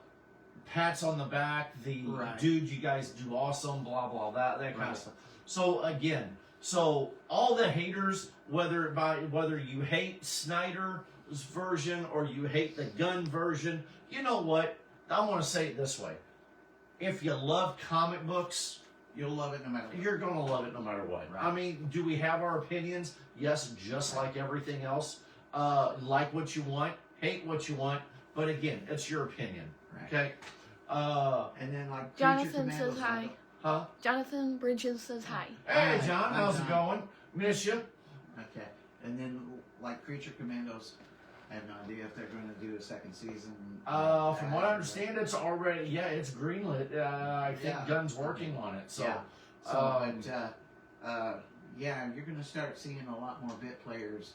pats on the back, the Right. dude, you guys do awesome, blah blah that kind Right. of stuff. So again, all the haters, whether you hate Snyder's version or you hate the Gunn version, you know what? I want to say it this way. If you love comic books, You'll love it no matter what. you're going to love it no matter what. Right. I mean, do we have our opinions? Yes, just like everything else. Like what you want, hate what you want, but again, it's your opinion. Right. Okay? And then, like, Jonathan Creature says Commandos, hi. Huh? Jonathan Bridges says hi. Hey, Hi. John, Hi, how's it John. going? Miss you. Okay. And then, like, Creature Commandos, I have no idea if they're going to do a second season. From what I understand, it's already, it's greenlit. I think Yeah. Gunn's working on it. So, Yeah. You're going to start seeing a lot more bit players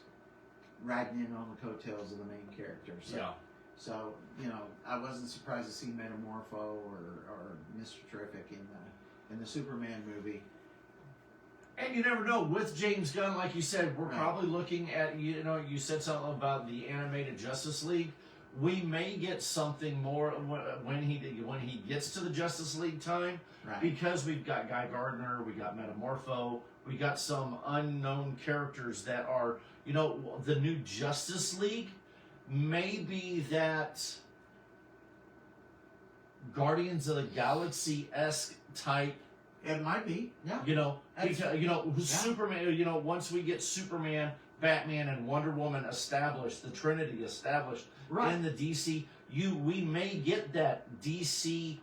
riding in on the coattails of the main character. So, yeah. So, I wasn't surprised to see Metamorpho or Mr. Terrific in the Superman movie. And you never know. With James Gunn, like you said, we're Right. probably looking at, you said something about the animated Justice League. We may get something more when he gets to the Justice League time, Right. because we've got Guy Gardner, we got Metamorpho, we got some unknown characters that are, the new Justice League may be that Guardians of the Galaxy-esque type. It might be, yeah. Because, Superman, once we get Superman, Batman, and Wonder Woman established, the Trinity established Right. in the DC, we may get that DC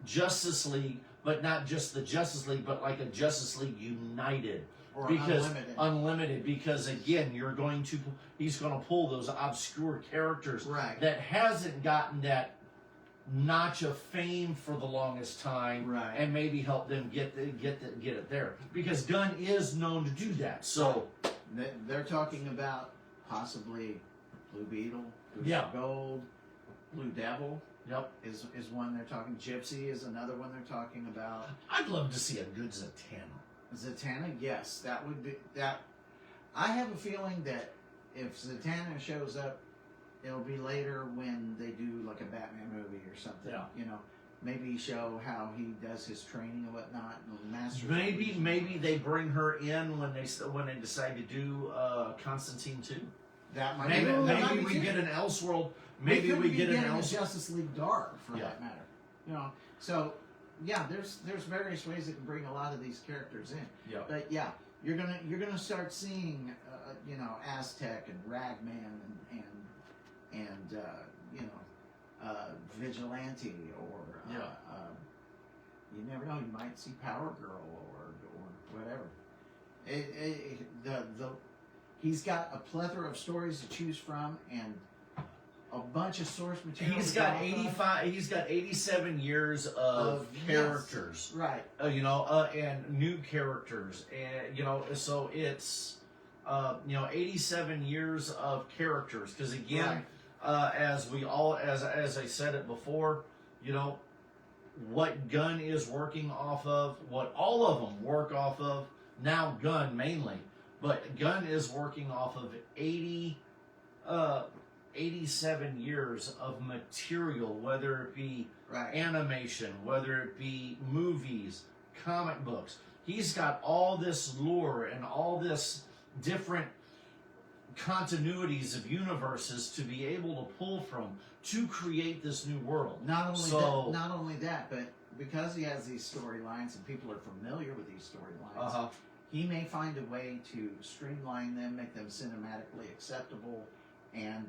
Justice League, but not just the Justice League, but like a Justice League United. Or Because Unlimited. because again, he's going to pull those obscure characters Right. that hasn't gotten that notch of fame for the longest time, Right. and maybe help them get it there, because Gunn is known to do that. So They're talking about possibly Blue Beetle, Booster Yeah. Gold, Blue Devil yep, is one they're talking. Gypsy is another one they're talking about. I'd love to see a good Zatanna. Zatanna, yes, that would be that. I have a feeling that if Zatanna shows up, it'll be later when they do like a Batman movie or something. Yeah. Maybe show how he does his training and whatnot. And Master. Maybe they bring her in when they decide to do Constantine 2. That might Maybe, be. that might maybe be we too. get an Elseworld. We Maybe could we be get an getting a Elseworld. Justice League Dark for Yeah. that matter. So yeah, there's various ways that can bring a lot of these characters in. Yeah. But yeah, you're gonna start seeing Aztec and Ragman and Vigilante or you never know, you might see Power Girl or whatever. He's got a plethora of stories to choose from and a bunch of source material. He's got 85. He's got 87 years of characters, Yes, right? And new characters, and so it's 87 years of characters. Because again, as I said it before, what Gunn is working off of, what all of them work off of now, Gunn mainly, but Gunn is working off of 87 years of material, whether it be animation, whether it be movies, comic books. He's got all this lore and all this different continuities of universes to be able to pull from to create this new world. Not only that, but because he has these storylines and people are familiar with these storylines, he may find a way to streamline them, make them cinematically acceptable, and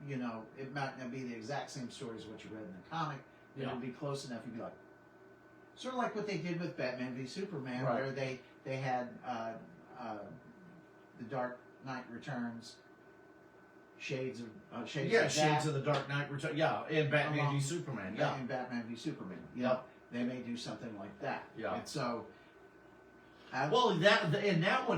it might not be the exact same story as what you read in the comic, but it'll be close enough. You'd be like, sort of like what they did with Batman v Superman, where they had the Dark Knight Returns, shades of the Dark Knight Returns, in Batman v Superman, in Batman v Superman, they may do something like that, and so. That one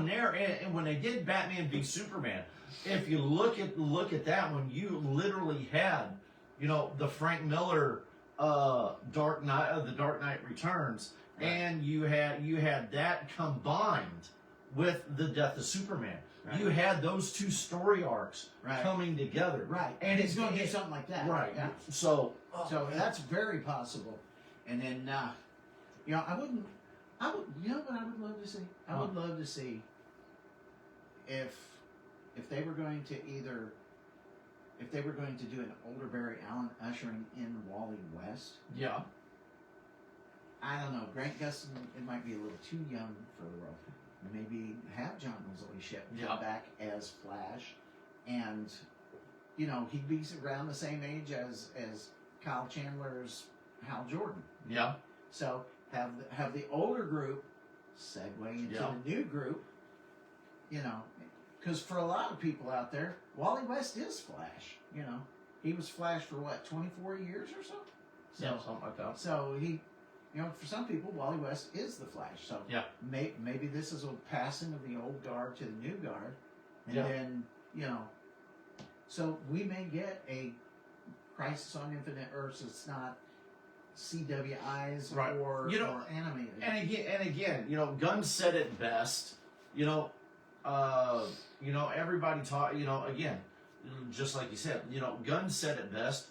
there, and when they did Batman v Superman, if you look at that one, you literally had, the Frank Miller Dark Knight Returns, and you had that combined with the Death of Superman. Right. You had those two story arcs coming together, and he's going to do something like that, Yeah. So that's very possible, and then I would. You know what I would love to see? I would love to see if they were going to do an older Barry Allen ushering in Wally West. Yeah. I don't know. Grant Gustin, it might be a little too young for the role. Maybe have John Wesley Shipp come back as Flash, and he'd be around the same age as Kyle Chandler's Hal Jordan. Yeah. So have the older group segue into the new group, because for a lot of people out there, Wally West is Flash. He was Flash for 24 years or so. Something like that. So he, for some people, Wally West is the Flash. So maybe this is a passing of the old guard to the new guard, and then so we may get a Crisis on Infinite Earths. It's not CWIs Right. or You know, or animated. And again, you know, Gunn said it best. You know, everybody taught. You know, again, just like you said, you know, Gunn said it best.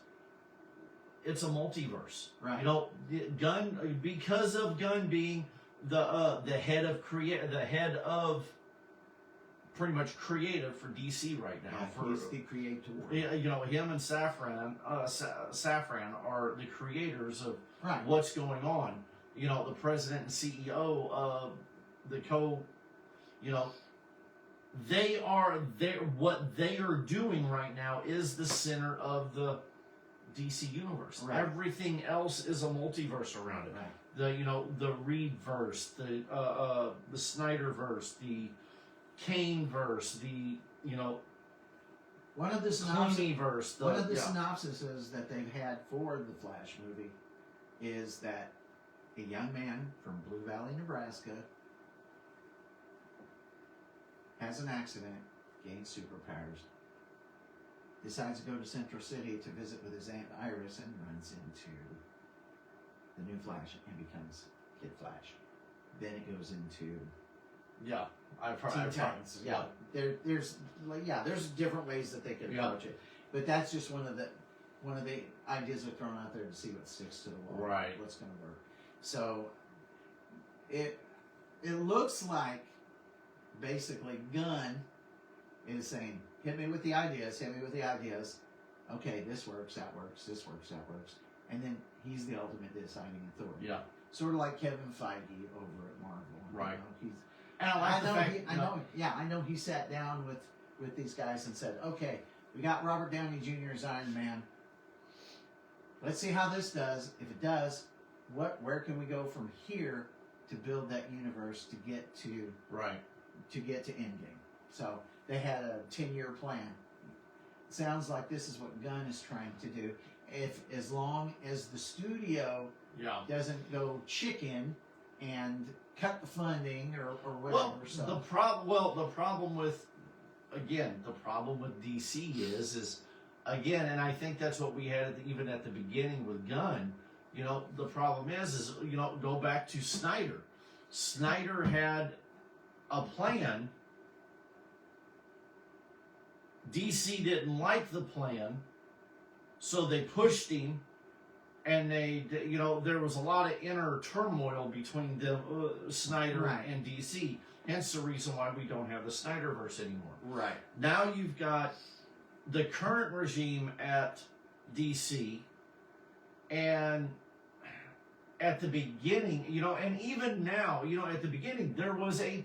It's a multiverse. Right. You know, Gunn, because of Gunn being the head of pretty much creative for DC right now. Yeah, he's the creator. You know, him and Safran are the creators of Right. what's going on. You know, the president and CEO of you know, what they are doing right now is the center of the DC universe. Right. Everything else is a multiverse around it. Right. The Reed-verse, the Snyder-verse, the Kane-verse, One of the synopsis, Clooney-verse. synopsises that they've had for the Flash movie is that a young man from Blue Valley, Nebraska, has an accident, gains superpowers, decides to go to Central City to visit with his Aunt Iris, and runs into the new Flash and becomes Kid Flash. Then it goes into Yeah. Teen Titans. Yeah, there's different ways that they could Yeah. approach it, but that's just one of the ideas we're throwing out there to see what sticks to the wall. Right. What's going to work. So it looks like basically Gunn is saying, hit me with the ideas. Okay, this works, that works, this works, that works. And then he's the ultimate deciding authority. Yeah. Sort of like Kevin Feige over at Marvel. Right. You know, And I know he sat down with these guys and said, okay, we got Robert Downey Jr. as Iron Man. Let's see how this does. If it does, where can we go from here to build that universe to get to Endgame? So they had a 10-year plan. Sounds like this is what Gunn is trying to do. As long as the studio doesn't go chicken and cut the funding or whatever. The problem with DC is again, and I think that's what we had even at the beginning with Gunn. You know, the problem is you know, go back to Snyder. Snyder had a plan. DC didn't like the plan, so they pushed him, and there was a lot of inner turmoil between them, Snyder Right. and DC. Hence the reason why we don't have the Snyderverse anymore. Right. Now you've got the current regime at DC, and at the beginning, you know, and even now, you know, at the beginning there was a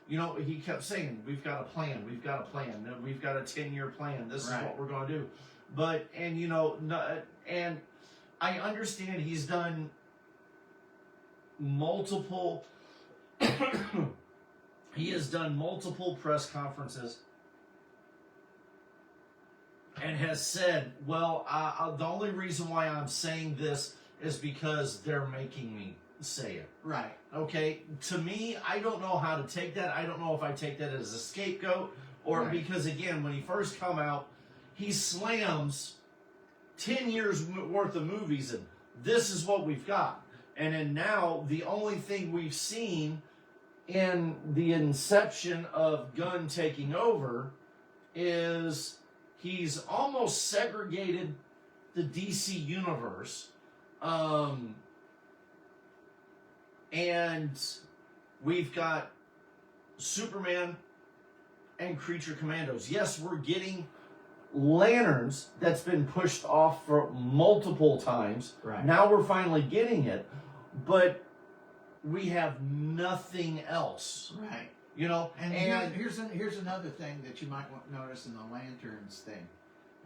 you know, he kept saying, we've got a plan, we've got a 10-year plan, this is what we're going to do. But, and you know, and I understand he's done multiple, he has done multiple press conferences and has said, well, the only reason why I'm saying this is because they're making me say it. Right. Okay, to me, I don't know how to take that. I don't know if I take that as a scapegoat or because, again, when he first come out, he slams 10 years worth of movies and this is what we've got. And then now, the only thing we've seen in the inception of Gunn taking over is he's almost segregated the DC universe. And we've got Superman and Creature Commandos. Yes, we're getting Lanterns that's been pushed off for multiple times. Right. Now we're finally getting it, but we have nothing else. Right. You know, And here's another thing that you might want to notice in the Lanterns thing.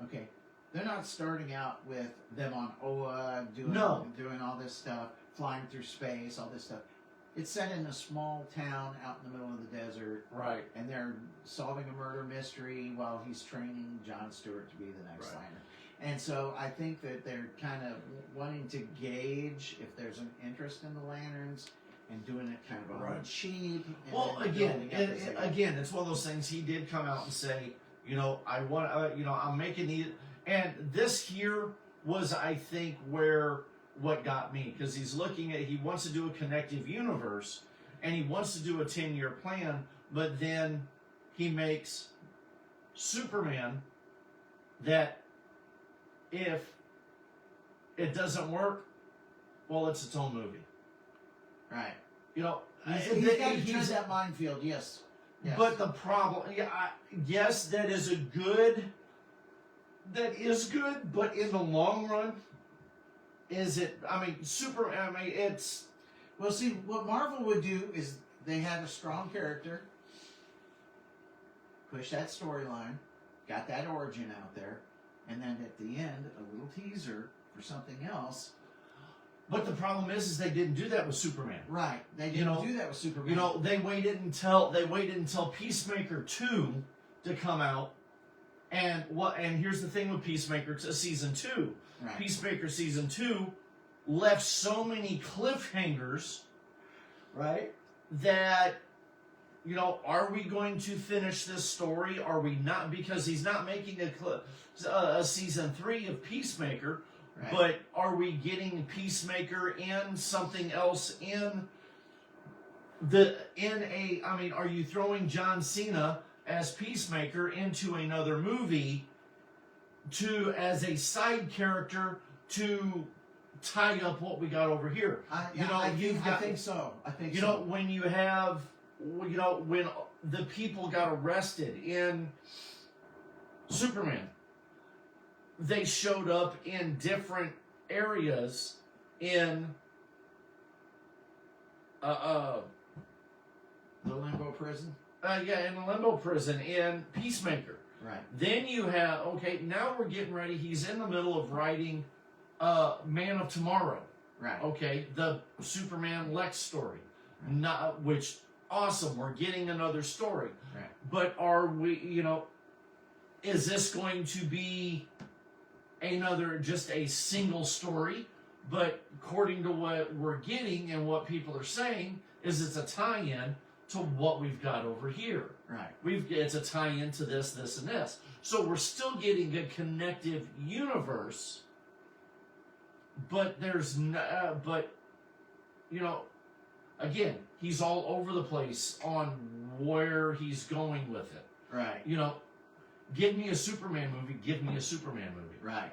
Okay, they're not starting out with them on Oa doing all this stuff, flying through space, all this stuff. It's set in a small town out in the middle of the desert. Right. And they're solving a murder mystery while he's training Jon Stewart to be the next Right. Lantern. And so I think that they're kind of wanting to gauge if there's an interest in the Lanterns and doing it kind of on cheap. And Well, then again, building up as they go. it's one of those things. He did come out and say, you know, I'm making these, and this here was, I think, where what got me, because he wants to do a connective universe, and he wants to do a 10-year plan, but then he makes Superman that if it doesn't work, well, it's its own movie. Right. You know, He's got to tread that minefield, yes. But the problem, yes, that is good, but in the long run, it's... Well, see, what Marvel would do is they had a strong character, push that storyline, got that origin out there, and then at the end, a little teaser for something else. But the problem is they didn't do that with Superman. Right. They didn't do that with Superman. You know, they waited until Peacemaker 2 to come out. And here's the thing with Peacemaker season 2. Right. Peacemaker season 2 left so many cliffhangers, right? That, you know, are we going to finish this story? Are we not? Because he's not making a season 3 of Peacemaker. Right. But are we getting Peacemaker in something else are you throwing John Cena as Peacemaker into another movie as a side character to tie up what we got over here? I think so. You know, when you have, you know, when the people got arrested in Superman, they showed up in different areas in the limbo prison. In the limbo prison in Peacemaker. Right. Then you have now we're getting ready. He's in the middle of writing Man of Tomorrow. Right. Okay, the Superman Lex story. Not which awesome. We're getting another story. Right. But are we? You know, is this going to be just a single story? But according to what we're getting and what people are saying, is it's a tie-in to what we've got over here. Right. It's a tie-in to this, and this. So we're still getting a connective universe, but there's no, but you know, again, he's all over the place on where he's going with it. Right. You know, give me a Superman movie. Give me a Superman movie. Right.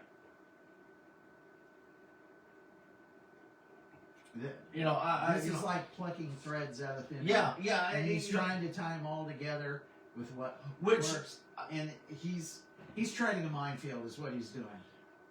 You know, this is like plucking threads out of thin air. Yeah, and he's trying to tie them all together with what works. And he's treading a minefield, is what he's doing.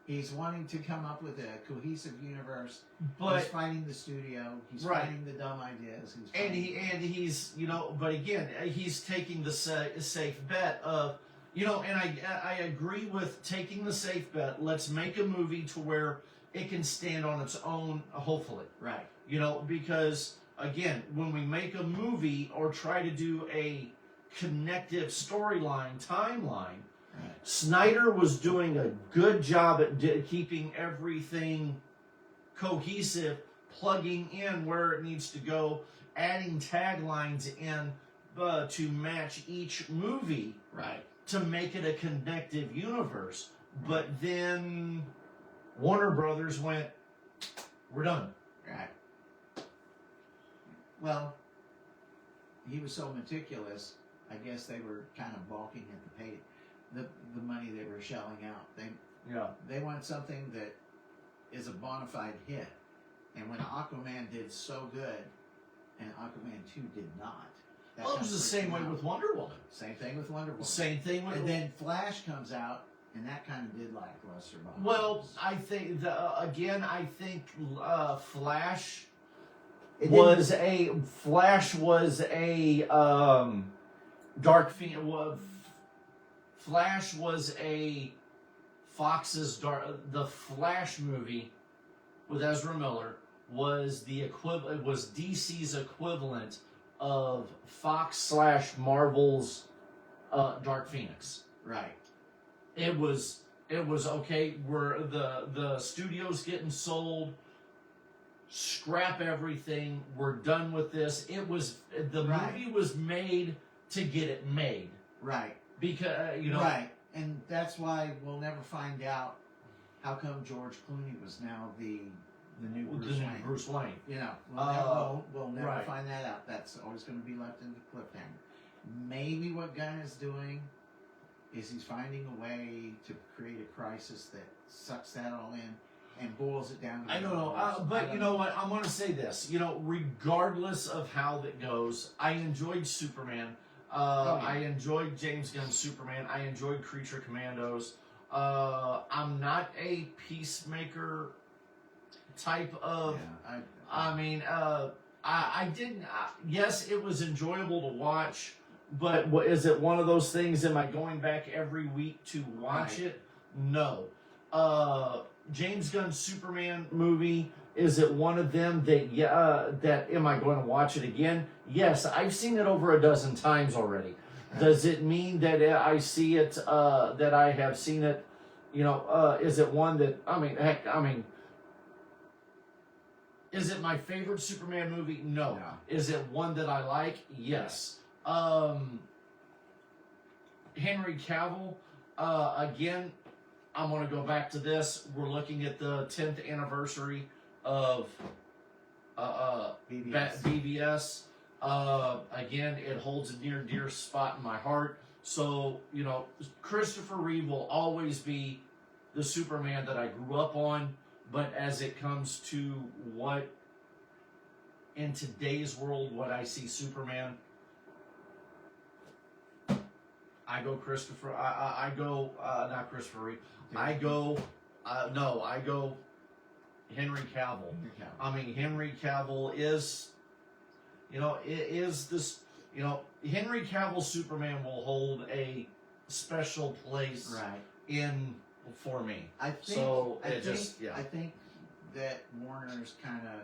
He's wanting to come up with a cohesive universe. But he's fighting the studio. He's fighting the dumb ideas. He's you know, but again, he's taking the safe bet of, you know, and I agree with taking the safe bet. Let's make a movie to where it can stand on its own, hopefully. Right. You know, because, again, when we make a movie or try to do a connective storyline, timeline, right. Snyder was doing a good job at keeping everything cohesive, plugging in where it needs to go, adding taglines in to match each movie, right, to make it a connective universe. But then Warner Brothers went, we're done. Right. Well, he was so meticulous, I guess they were kind of balking at the money they were shelling out. They want something that is a bona fide hit. And when Aquaman did so good, and Aquaman 2 did not. Well, it was the same way with Wonder Woman. Same thing with Wonder Woman. Same thing with... And then Flash comes out, and that kind of did lackluster. Well, I think, Flash was a Dark Phoenix. Flash was a Fox's the Flash movie with Ezra Miller was the equivalent. Was DC's equivalent of Fox / Marvel's Dark Phoenix. Right. It was okay. We're the studio's getting sold. Scrap everything. We're done with this. It was the movie was made to get it made. Right. Because you know. Right. And that's why we'll never find out how come George Clooney was now the the new the Bruce new Wayne. Bruce Wayne. You know, we'll never right. find that out. That's always going to be left in the cliffhanger. Maybe what Gunn is doing is he's finding a way to create a crisis that sucks that all in and boils it down to I don't know, but you know what? I'm going to say this. You know, regardless of how that goes, I enjoyed Superman. I enjoyed James Gunn's Superman. I enjoyed Creature Commandos. I'm not a peacemaker type of. Yeah, I didn't. Yes, it was enjoyable to watch, but is it one of those things? Am I going back every week to watch it? No. James Gunn's Superman movie, is it one of them that that am I going to watch it again? Yes, I've seen it over a dozen times already. Does it mean that I see it, that I have seen it, you know, is it one that, is it my favorite Superman movie? No. Is it one that I like? Yes. Henry Cavill, again, I'm going to go back to this. We're looking at the 10th anniversary of BVS. Again, it holds a near dear spot in my heart. So, you know, Christopher Reeve will always be the Superman that I grew up on. But as it comes to what, in today's world, what I see Superman, I go Christopher, I go, not Christopher Reeve. I go Henry Cavill. I mean, Henry Cavill is, you know, is this, you know, Henry Cavill Superman will hold a special place in for me. I think that Warner's kind of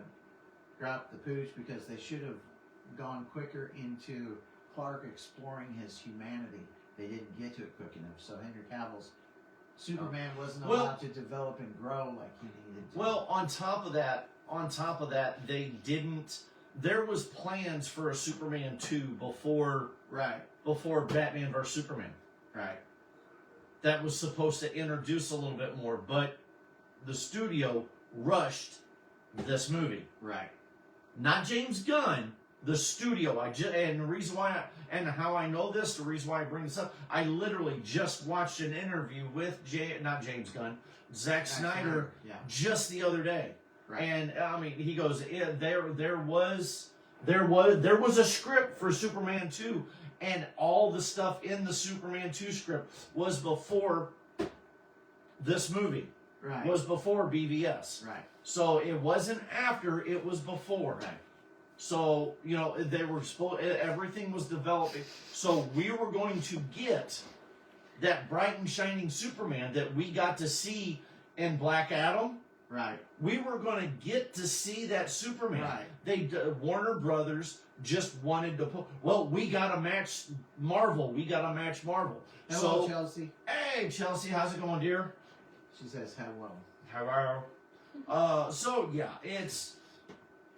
dropped the pooch because they should have gone quicker into Clark exploring his humanity. They didn't get to it quick enough. So Henry Cavill's Superman wasn't allowed to develop and grow like he needed to. Well, on top of that, they didn't. There was plans for a Superman 2 before Batman vs Superman. Right. That was supposed to introduce a little bit more, but the studio rushed this movie. Right. Not James Gunn. The studio. And the reason why and how I know this, the reason why I bring this up, I literally just watched an interview with Zack Snyder, just the other day. Right. And I mean, he goes, there was a script for Superman 2, and all the stuff in the Superman 2 script was before this movie. Right. Was before BVS. Right. So it wasn't after, it was before. Right. So, you know, they were everything was developing. So we were going to get that bright and shining Superman that we got to see in Black Adam. Right. We were going to get to see that Superman. Right. Warner Brothers just wanted to put, well, we got to match Marvel. Hello, Chelsea. Hey, Chelsea, how's it going, dear? She says hello. Hello. So, yeah, it's...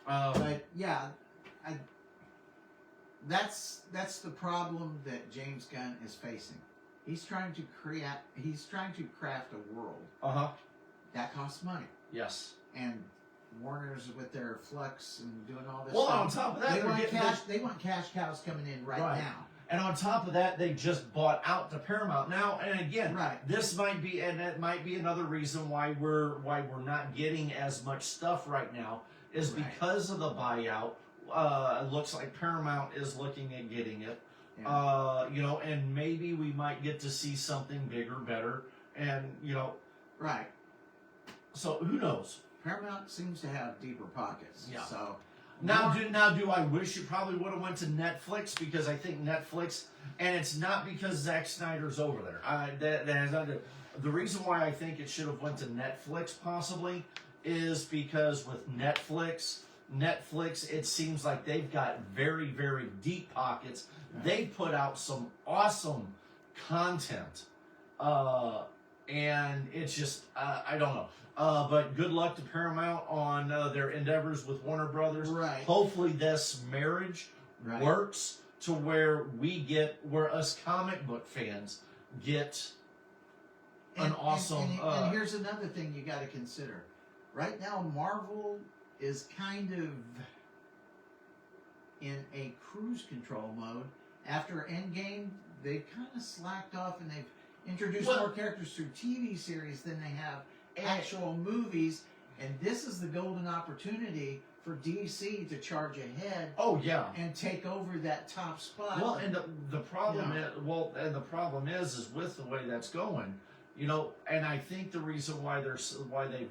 but yeah, that's the problem that James Gunn is facing. He's trying to craft a world. That costs money. Yes. And Warner's with their flux and doing all this. Well, stuff. on top of that, they want cash cows coming in right now. And on top of that, they just bought out to Paramount now. And again, this might be, and it might be another reason why we're not getting as much stuff right now. Is because of the buyout. It looks like Paramount is looking at getting it. Yeah. You know, and maybe we might get to see something bigger, better, and you know. Right. So who knows? Paramount seems to have deeper pockets. Yeah. So now do I wish it probably would have went to Netflix, because I think Netflix, and it's not because Zack Snyder's over there. That has nothing to do. The reason why I think it should have went to Netflix possibly is because with Netflix, it seems like they've got very, very deep pockets. They put out some awesome content. And it's just, I don't know. But good luck to Paramount on their endeavors with Warner Brothers. Right. Hopefully this marriage works to where us comic book fans get an awesome... And here's another thing you got to consider. right now Marvel is kind of in a cruise control mode. After Endgame, they've kind of slacked off and they've introduced more characters through TV series than they have actual movies. And this is the golden opportunity for DC to charge ahead. Oh yeah, and take over that top spot. Well, and the problem is with the way that's going, you know, and I think the reason why they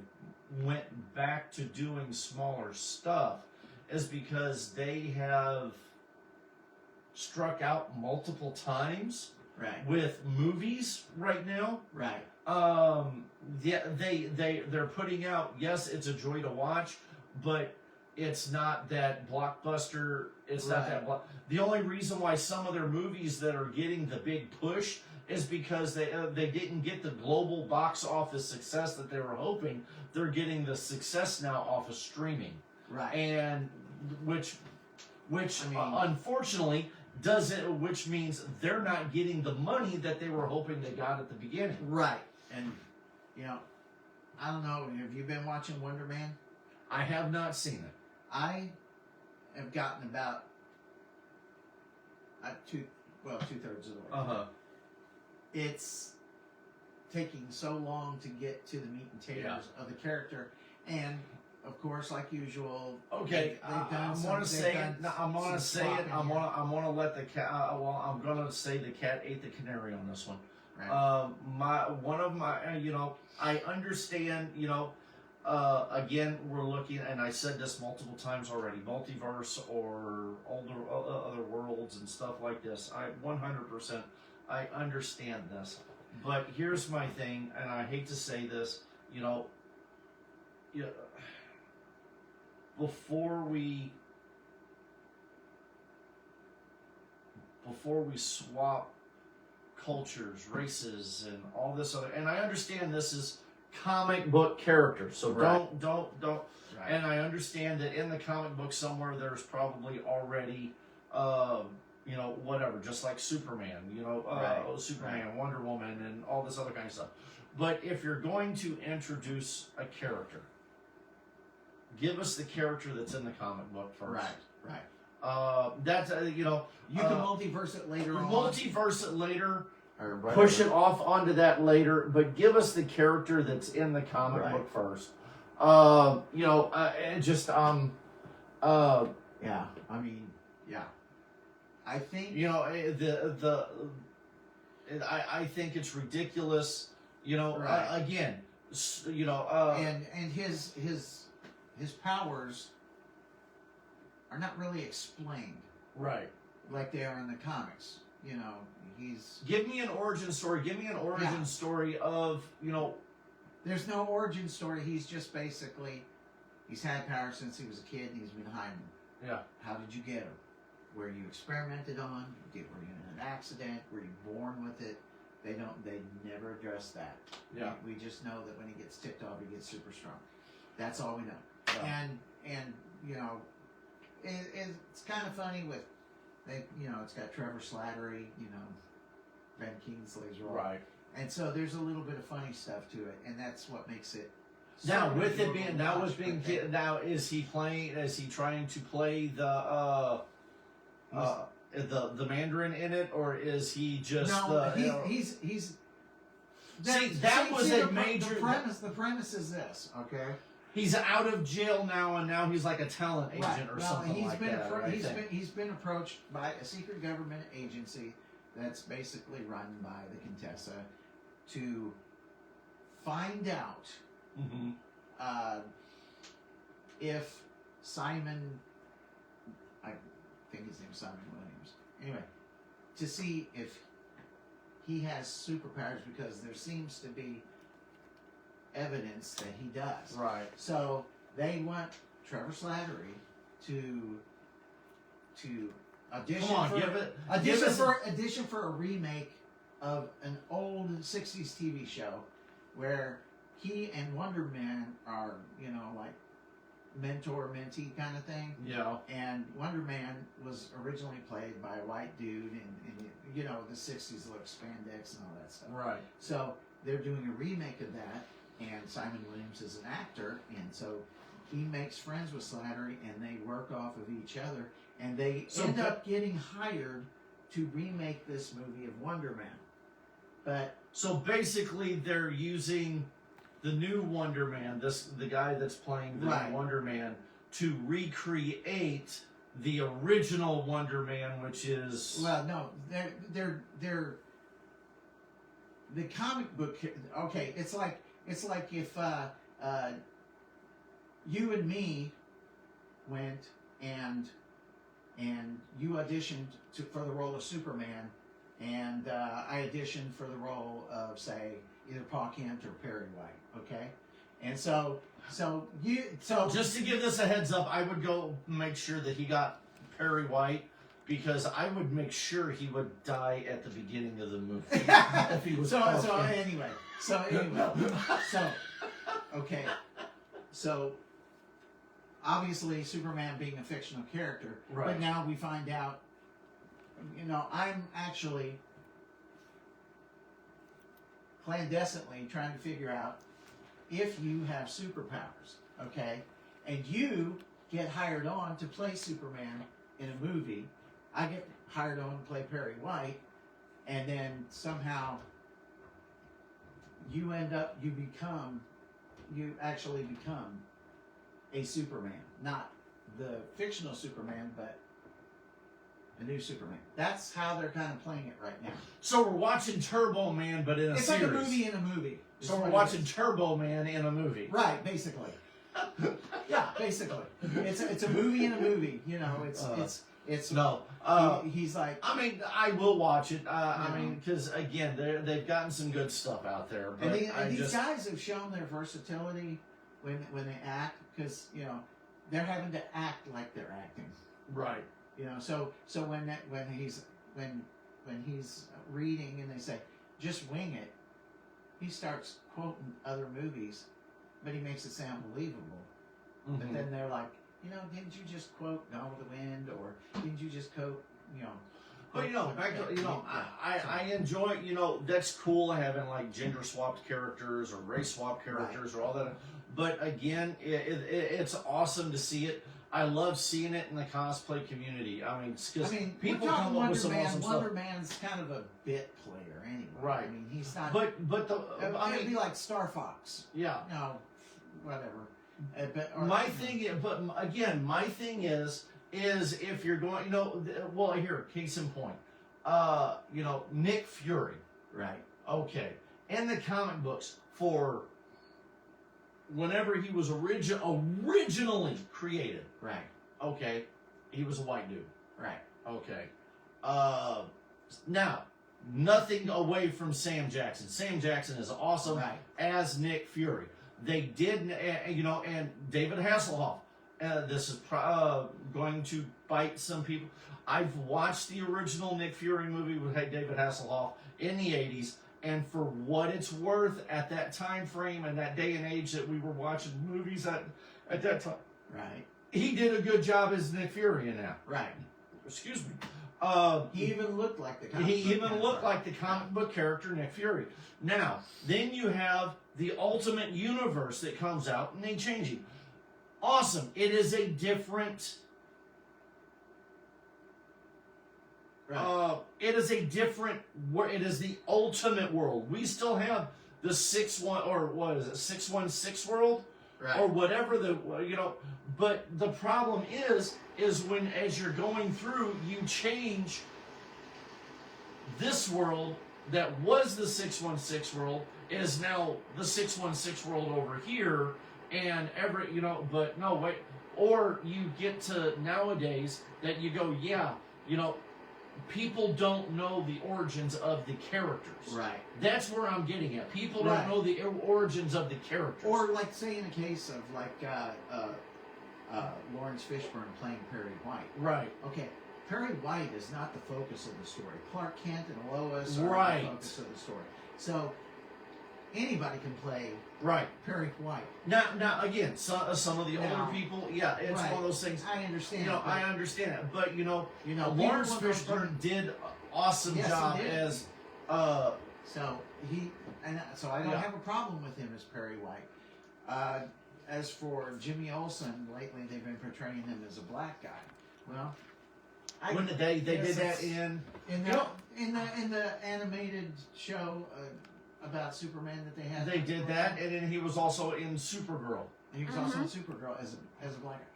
went back to doing smaller stuff is because they have struck out multiple times right with movies right now. right Yeah, they're putting out. Yes, it's a joy to watch, but it's not that blockbuster. It's not that. The only reason why some of their movies that are getting the big push is because they didn't get the global box office success that they were hoping. They're getting the success now off of streaming, right and which I mean, unfortunately doesn't. Which means they're not getting the money that they were hoping they got at the beginning. right. And you know, I don't know. Have you been watching Wonder Man? I have not seen it. I have gotten about two-thirds of the way. It's taking so long to get to the meat and potatoes of the character, and of course, like usual. Okay, I'm gonna say it. I'm gonna say it. I'm gonna let the cat. I'm gonna say the cat ate the canary on this one. Right. You know, I understand. You know, again, we're looking, and I said this multiple times already. Multiverse or other worlds and stuff like this. 100%. I understand this, but here's my thing, and I hate to say this. You know, before we swap cultures, races, and all this other, and I understand this is comic book characters, so don't. Right. And I understand that in the comic book somewhere there's probably already, you know, whatever, just like Superman, you know, Superman, Wonder Woman, and all this other kind of stuff. But if you're going to introduce a character, give us the character that's in the comic book first. Right. That's you know, You can multiverse it later on. Multiverse it later. Or Push it off onto that later, but give us the character that's in the comic book first. You know, and just yeah. I mean, yeah. I think you know I think it's ridiculous. You know, again, you know, and his powers are not really explained right like they are in the comics. You know, he's... Give me an origin story. Give me an origin story of, you know... There's no origin story. He's just basically... He's had power since he was a kid and he's been hiding them. Yeah. How did you get them? Were you experimented on? Were you in an accident? Were you born with it? They never address that. Yeah. We just know that when he gets ticked off, he gets super strong. That's all we know. Yeah. And you know, it's kind of funny with... you know, it's got Trevor Slattery, you know, Ben Kingsley's role. Right. And so there's a little bit of funny stuff to it, and that's what makes it... Now, with it being... Now, is he trying to play the Mandarin in it, or is he just... he's... The premise is this, okay? He's out of jail now, and now he's like a talent agent or something like that. He's been approached by a secret government agency that's basically run by the Contessa to find out if Simon, I think his name's Simon Williams. Anyway, to see if he has superpowers, because there seems to be evidence that he does. Right. So they want Trevor Slattery to audition for a remake of an old 60s TV show where he and Wonder Man are, you know, like mentor-mentee kind of thing. Yeah. And Wonder Man was originally played by a white dude, and you know, the 60s look, spandex and all that stuff. Right. So they're doing a remake of that, and Simon Williams is an actor, and so he makes friends with Slattery, and they work off of each other, and they end up getting hired to remake this movie of Wonder Man. But so basically, they're using the new Wonder Man, the guy that's playing the Wonder Man, to recreate the original Wonder Man, which is they're the comic book. Okay, it's like if you and me went and you auditioned for the role of Superman, and I auditioned for the role of, say, either Pa Kent or Perry White. Okay, and so just to give this a heads up, I would go make sure that he got Perry White, because I would make sure he would die at the beginning of the movie if he was. Anyway, so obviously Superman being a fictional character, right. But now we find out, I'm actually clandestinely trying to figure out if you have superpowers, okay, and you get hired on to play Superman in a movie. I get hired on to play Perry White, and then somehow you actually become a Superman, not the fictional Superman, but a new Superman. That's how they're kind of playing it right now. So we're watching Turbo Man, but in a it's series. It's like a movie in a movie. So we're watching Turbo Man in a movie. Right, basically. Yeah, basically. It's a movie in a movie. It's no. He's like. I mean, I will watch it. I mean, because again, they've gotten some good stuff out there. But these guys have shown their versatility when they act, because they're having to act like they're acting. Right. So when he's reading and they say just wing it, he starts quoting other movies, but he makes it sound believable. Mm-hmm. But then they're like, didn't you just quote Gone with the Wind, or didn't you just quote, But I enjoy, that's cool having like gender swapped characters or race swapped characters or all that. But again, it's awesome to see it. I love seeing it in the cosplay community. I mean, because people come up with some awesome stuff. Wonder Man's kind of a bit player anyway. Right. I mean, he's not. But it'd be like Star Fox. Yeah. Whatever. My thing is if you're going, here, case in point, Nick Fury. Right. Okay. In the comic books, for whenever he was originally created. Right. Okay. He was a white dude. Right. Okay. Now, nothing away from Sam Jackson. Sam Jackson is awesome as Nick Fury. They did, and David Hasselhoff. This is going to bite some people. I've watched the original Nick Fury movie with David Hasselhoff in the 80s, and for what it's worth at that time frame and that day and age that we were watching movies at that time, right, he did a good job as Nick Fury in that. Right. Excuse me. He even looked like the comic book character Nick Fury. Now, then you have the Ultimate Universe that comes out, and they change it. Awesome. It is a different. Right. It is a different. It is the ultimate world. We still have the 616 world, right, or whatever But the problem is when as you're going through, you change this world that was the 616 world is now the 616 world over here, and but no, wait, or you get to nowadays that you go, people don't know the origins of the characters. Right. That's where I'm getting at. People don't know the origins of the characters. Or like, say, in a case of Lawrence Fishburne playing Perry White. Right. Okay. Perry White is not the focus of the story. Clark Kent and Lois are the focus of the story. So anybody can play Perry White. Now again, some of the older people, it's one of those things. I understand. I understand it, but Lawrence Fishburne did an awesome job as. So he, and so I don't Yeah. have a problem with him as Perry White. As for Jimmy Olsen, lately they've been portraying him as a black guy. Well, When they did guess that it's- in in you the know, in the animated show about Superman that they had. they did that, and then he was also in Supergirl. He was also in Supergirl as a black guy.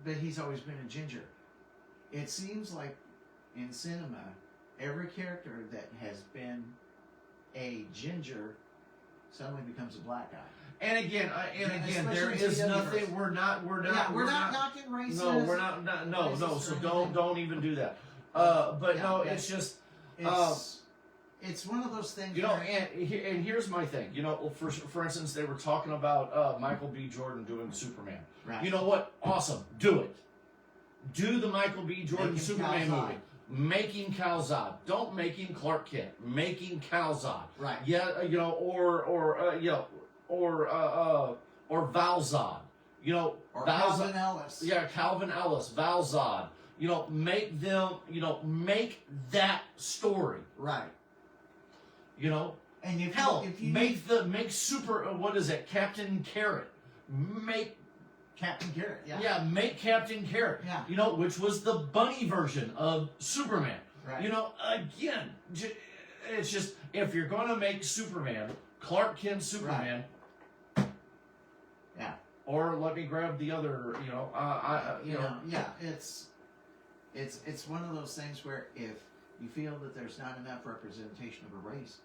But he's always been a ginger. It seems like in cinema, every character that has been a ginger suddenly becomes a black guy. And again, Especially there in is CW nothing. verse. We're not We're not knocking racism. No, we're not. No. racist So or anything. don't even do that. But Yeah, no, yeah. it's just It's one of those things. you know. where- And here's my thing. You know, for instance, they were talking about Michael B. Jordan doing Superman. Right. You know what? Awesome. Do it. Do the Michael B. Jordan Make him Superman Kal-Zad. movie. Make him Kal-Zad. Don't make him Clark Kent. Make him Kal-Zad. Right. Yeah. You know, or Val-Zod. You know, or Val-Zod- Calvin Ellis. Yeah, Calvin Ellis, Val-Zod. You know, make them. You know, make that story. Right. You know, And if hell, you make super. What is it, Captain Carrot? Make Captain Garrett. Yeah. make Captain Carrot. Yeah. You know, which was the bunny version of Superman. Right. You know, again, it's just if you're gonna make Superman, Clark Kent Superman. Yeah. Or let me grab the other. You know, you know. Yeah. It's one of those things where if you feel that there's not enough representation of a race,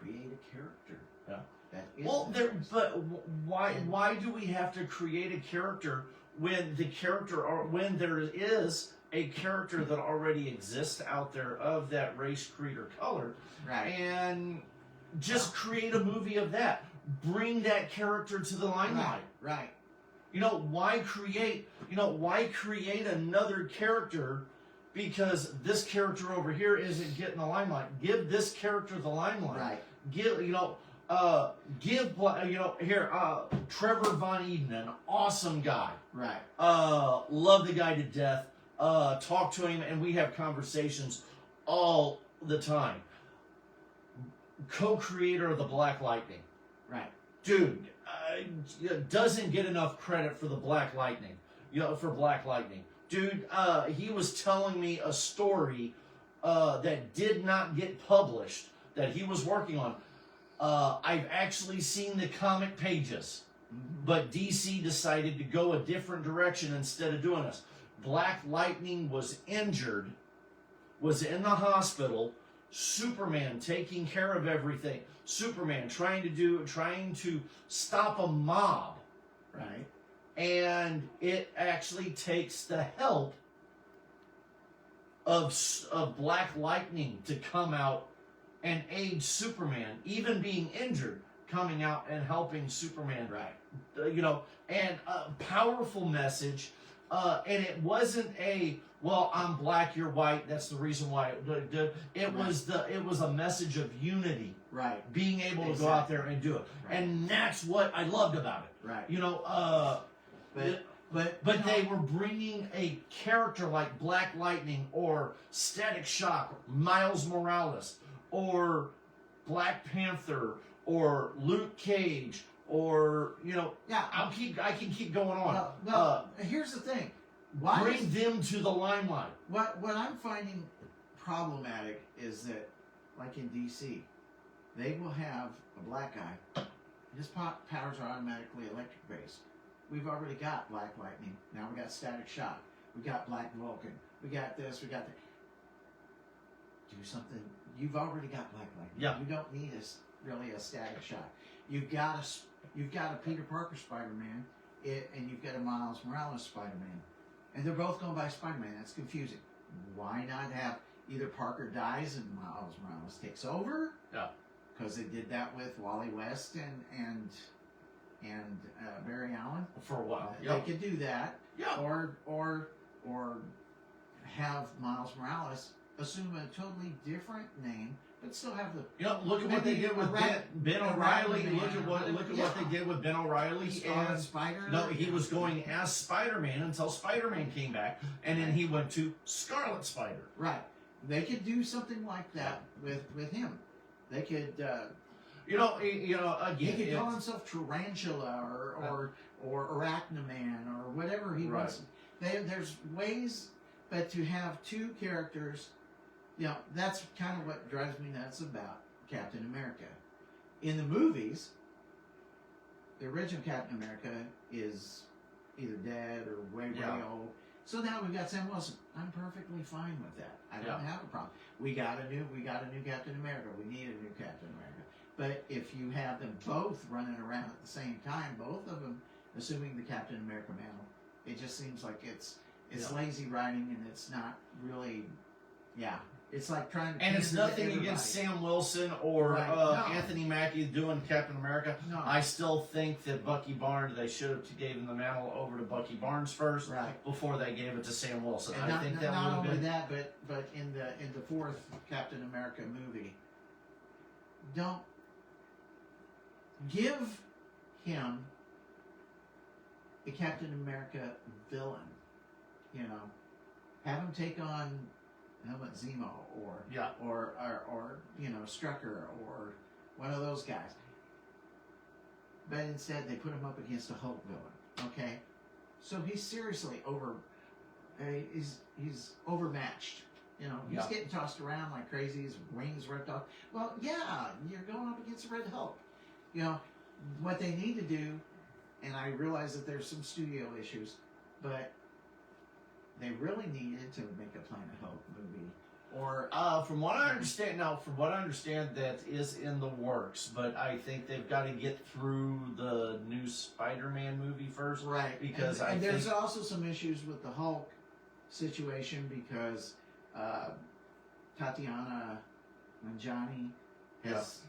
create a character. Yeah. That is Well, that there, race. but why do we have to create a character when the character or when there is a character that already exists out there of that race, creed, or color, Right. and just create a movie of that? Bring that character to the limelight. Right. You know, why create? You know, why create another character? Because this character over here isn't getting the limelight. Give this character the limelight. Right. Give here Trevor Von Eden, an awesome guy. Right. Love the guy to death. Talk to him, and we have conversations all the time. Co-creator of the Black Lightning, Right. dude, doesn't get enough credit for the Black Lightning. You know, for Black Lightning, dude. He was telling me a story that did not get published that he was working on. I've actually seen the comic pages, but DC decided to go a different direction instead of doing this. Black Lightning was injured, was in the hospital. Superman taking care of everything. Superman trying to stop a mob, Right. and it actually takes the help of Black Lightning to come out and aid Superman, even being injured, coming out and helping Superman. Right. You know, and a powerful message. And it wasn't a, well, I'm black, you're white. That's the reason why it was a message of unity, Right. being able to go out there and do it, Right. and that's what I loved about it. Right. You know, But but you know, they were bringing a character like Black Lightning or Static Shock, Miles Morales, or Black Panther, or Luke Cage, or you know, Yeah. I can keep going on. No. Here's the thing. Why Bring is, them to the limelight. what I'm finding problematic is that, like in DC, they will have a black guy. His powers are automatically electric based. We've already got Black Lightning. Now we got Static Shock. We got Black Vulcan. We got this. We got that. Do something. You've already got Black Lightning. Yeah. You don't need really a Static Shock. You've got a Peter Parker Spider-Man, and you've got a Miles Morales Spider-Man, and they're both going by Spider-Man. That's confusing. Why not have either Parker dies and Miles Morales takes over? Yeah. Because they did that with Wally West and Barry Allen. For a while. They Yeah. could do that. Yeah. Or have Miles Morales assume a totally different name, but still have the You know, look at what they Maybe did with a rat- Ben a O'Reilly. rat man Look at what or what whatever. they did with Ben O'Reilly Scarlet and Spider. no, he was going as Spider-Man until Spider-Man came back, and then he went to Scarlet Spider. Right. They could do something like that with him. They could. You know, He again, could call it's- himself Tarantula or Arachnaman or whatever he Right. wants. There's ways, but to have two characters, that's kind of what drives me nuts about Captain America. In the movies, the original Captain America is either dead or way old. So now we've got Sam Wilson. I'm perfectly fine with that. I don't have a problem. We got a new Captain America. We need a new Captain America. But if you have them both running around at the same time, both of them assuming the Captain America mantle, it just seems like it's lazy writing and it's not really, It's like trying to. And it's pander to nothing everybody. against Sam Wilson or Right. No. Anthony Mackie doing Captain America. No. I still think that Bucky Barnes, they should have gave him the mantle over to Bucky Barnes first, Right. before they gave it to Sam Wilson. And I think that would not have only been. that, but in the fourth Captain America movie, don't give him a Captain America villain. Have him take on Zemo or Strucker or one of those guys. But instead, they put him up against a Hulk villain. Okay, so he's seriously he's overmatched. He's getting tossed around like crazy. His wings ripped off. Well, yeah, you're going up against a Red Hulk. What they need to do, and I realize that there's some studio issues, but they really needed to make a Planet Hulk movie. Or From what I understand, that is in the works. But I think they've got to get through the new Spider-Man movie first, right, Because and there's think, also some issues with the Hulk situation because Tatiana Manjani has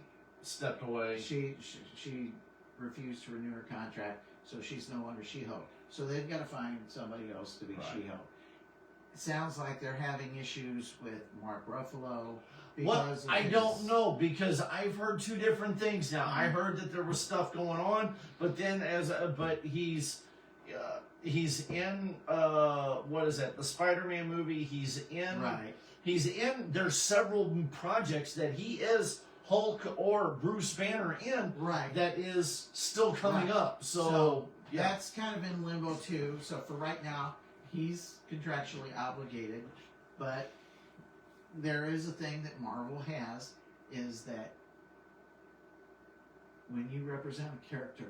stepped away. she refused to renew her contract, so she's no longer She-Hulk. So they've got to find somebody else to be Right. She-Hulk. It sounds like they're having issues with Mark Ruffalo. Well, Because of I his- don't know because I've heard two different things now. I heard that there was stuff going on, but then he's in what is that? The Spider-Man movie. He's in. Right. He's in. There's several projects that he is Hulk or Bruce Banner in. Right. That is still coming Right. up. So yeah. That's kind of in limbo too. So for right now, he's contractually obligated, but there is a thing that Marvel has is that when you represent a character,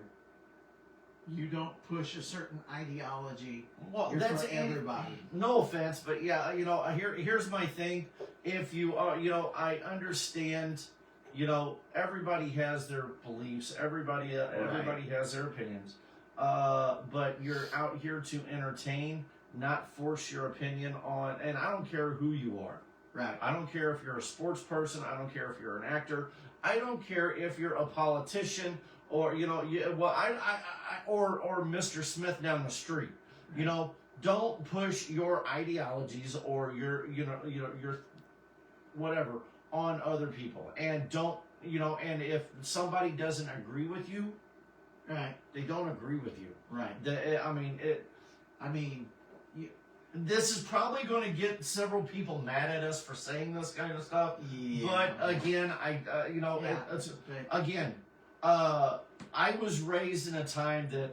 you don't push a certain ideology. Well, You're that's for everybody. No offense, but yeah, here's my thing. If you are, I understand. Everybody has their beliefs. Everybody has their opinions. But you're out here to entertain, not force your opinion on. And I don't care who you are. Right. I don't care if you're a sports person. I don't care if you're an actor. I don't care if you're a politician or or Mr. Smith down the street. Don't push your ideologies or your whatever on other people, and don't and if somebody doesn't agree with you, Right. they don't agree with you. Right. This is probably going to get several people mad at us for saying this kind of stuff. Yeah. But again, I was raised in a time that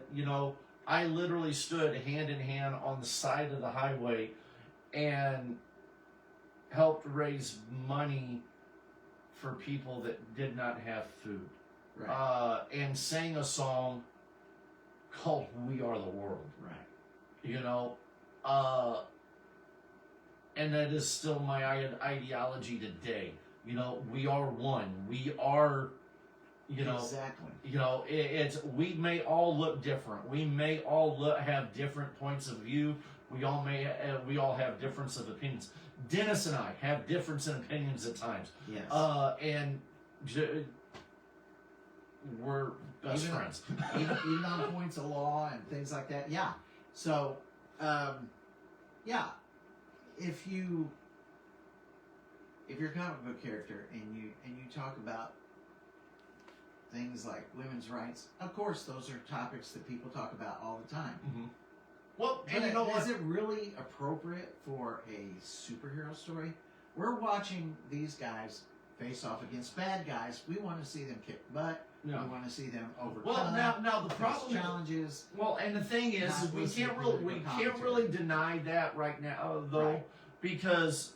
I literally stood hand in hand on the side of the highway and helped raise money for people that did not have food. Right. And sang a song called "We Are the World." Right. And that is still my ideology today. We are one. We are, Exactly. we may all look different. We may all have different points of view. We all have difference of opinions. Dennis and I have difference in opinions at times. Yes. We're best friends. even on points of law and things like that. Yeah. So, if you're a comic book character and you talk about things like women's rights, of course those are topics that people talk about all the time. Mm-hmm. Well, and But you know what? is it really appropriate for a superhero story? We're watching these guys face off against bad guys. We want to see them kick butt. Yeah. We want to see them overcome. Well, now the problem challenges. Well, and the thing is Not we listening can't to really political we can't commentary. really deny that right now, though, Right. because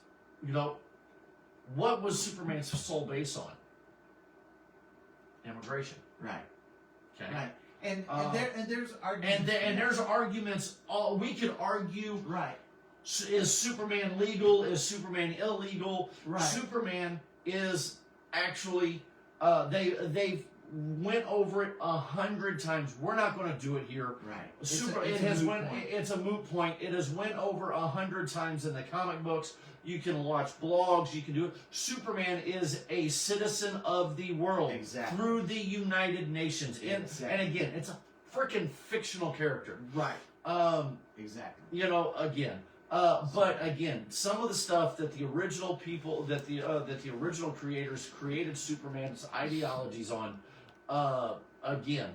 what was Superman's sole base on? Immigration. Right. Okay. Right. And there's arguments. And there's arguments. We could argue: right. is Superman legal? Is Superman illegal? Right. Superman is actually. They went over it 100 times. We're not going to do it here. Right. It's a moot point. It has went over 100 times in the comic books. You can watch blogs. You can do it. Superman is a citizen of the world through the United Nations. And again, it's a freaking fictional character. Right. Exactly. But again, some of the stuff that the original people, that the original creators created Superman's ideologies on, again,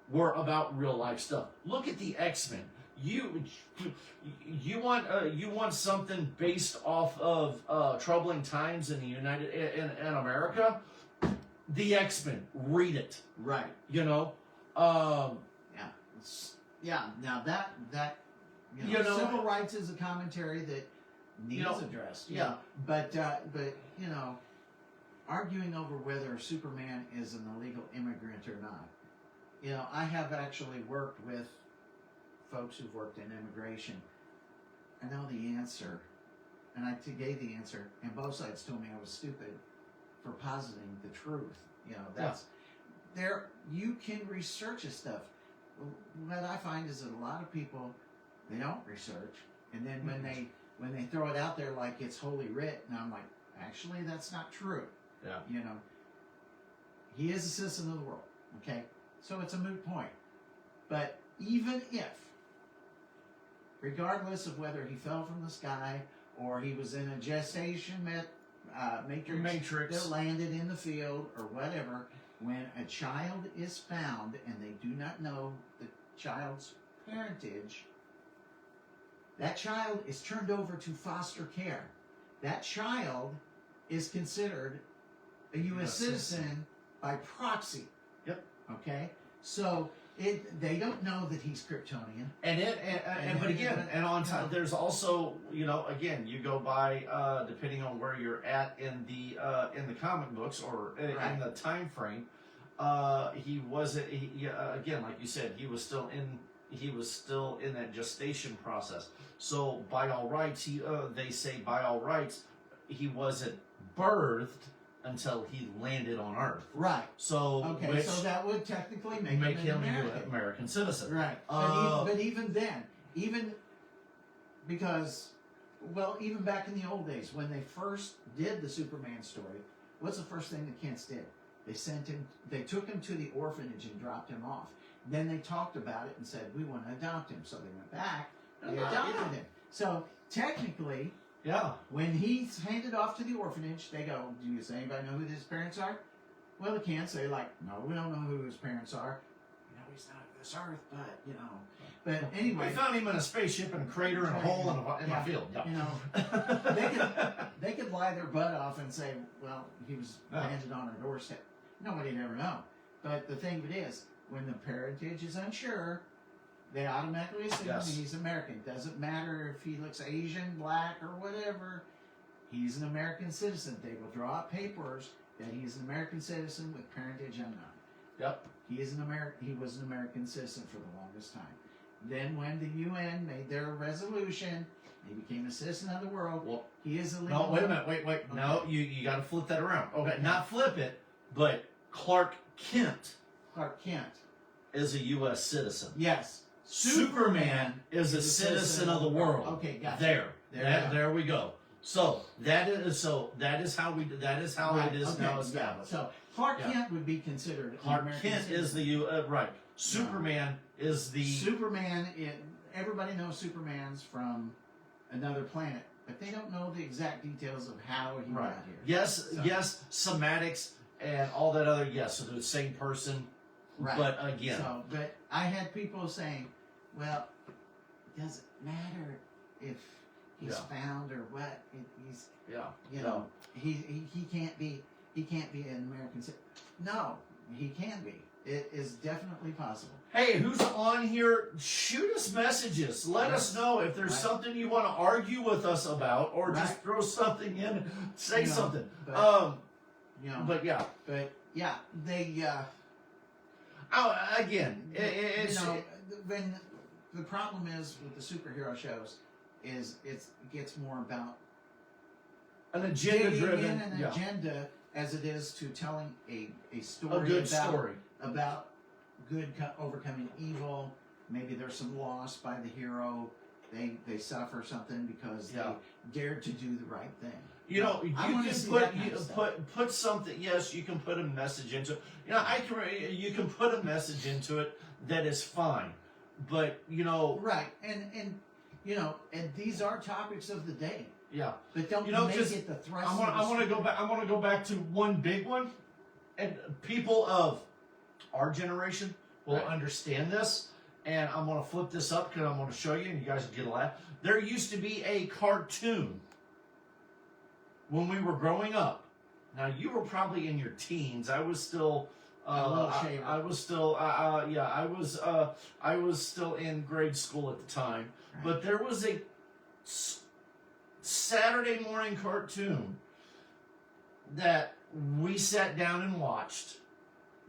were about real life stuff. Look at the X-Men. You want something based off of troubling times in the in America? The X-Men. Read it. Right. Yeah. Yeah. Now that civil rights is a commentary that needs addressed. Yeah. But arguing over whether Superman is an illegal immigrant or not. I have actually worked with folks who've worked in immigration. I know the answer, and I gave the answer, and both sides told me I was stupid for positing the truth. There. You can research this stuff. What I find is that a lot of people, they don't research, and then when they throw it out there like it's holy writ, and I'm like, actually, that's not true. Yeah. He is a citizen of the world. Okay, so it's a moot point. But even if, regardless of whether he fell from the sky or he was in a gestation matrix that landed in the field or whatever, when a child is found and they do not know the child's parentage, that child is turned over to foster care. That child is considered a U.S. citizen by proxy. Yep. Okay? So they don't know that he's Kryptonian. But again, on top, there's also, again, you go by depending on where you're at in the comic books or in the time frame. He wasn't. Again, like you said, he was still in that gestation process. So by all rights, they say by all rights, he wasn't birthed until he landed on Earth. Right. So so that would technically make him an American citizen. Right. But even then, because, even back in the old days, when they first did the Superman story, what's the first thing the Kents did? They took him to the orphanage and dropped him off. Then they talked about it and said, we want to adopt him. So they went back, they adopted him. So technically, when he's handed off to the orphanage, they go, does anybody know who his parents are? Well, the Kents say, no, we don't know who his parents are. He's not of this earth, but, But anyway. We found him in a spaceship in a crater in a hole in a field. They could lie their butt off and say, well, he was landed on our doorstep. Nobody'd ever know. But the thing of it is, when the parentage is unsure, they automatically assume he's American. Doesn't matter if he looks Asian, black, or whatever. He's an American citizen. They will draw up papers that he is an American citizen with parentage unknown. Yep. He was an American citizen for the longest time. Then when the UN made their resolution, he became a citizen of the world. Well, he is illegal. No, wait a minute. Wait. Okay. No, you got to flip that around. Okay, not flip it, but Clark Kent is a U.S. citizen. Yes. Superman is a citizen of the world. Okay, gotcha. There we go. So that is how it is now established. So Clark Kent would be considered Clark Kent is the right. Superman is the Superman. Everybody knows Superman's from another planet, but they don't know the exact details of how he got here. Yes, somatics and all that other. Yes, so they're the same person. Right. But again, but I had people saying, "Well, does it matter if he's found or what? He can't be." he can't be an American citizen. No, he can be. It is definitely possible. Hey, who's on here? Shoot us messages. Let us know if there's something you want to argue with us about, or just throw something in, say something. But, But yeah. But yeah, they. Again, it's when the problem is with the superhero shows is it gets more about an agenda-driven agenda as it is to telling a story, a good story about good overcoming evil. Maybe there's some loss by the hero. They suffer something because they dared to do the right thing. You know, you can put something. Yes, you can put a message into it. You know, you can put a message into it that is fine, but right, and these are topics of the day. Yeah, but don't make it the thrust. I want to go back. I want to go back to one big one, and people of our generation will understand this. And I'm going to flip this up because I'm going to show you, and you guys will get a laugh. There used to be a cartoon when we were growing up. Now you were probably in your teens. I was still. I was still. I was still in grade school at the time. Right. But there was a Saturday morning cartoon that we sat down and watched.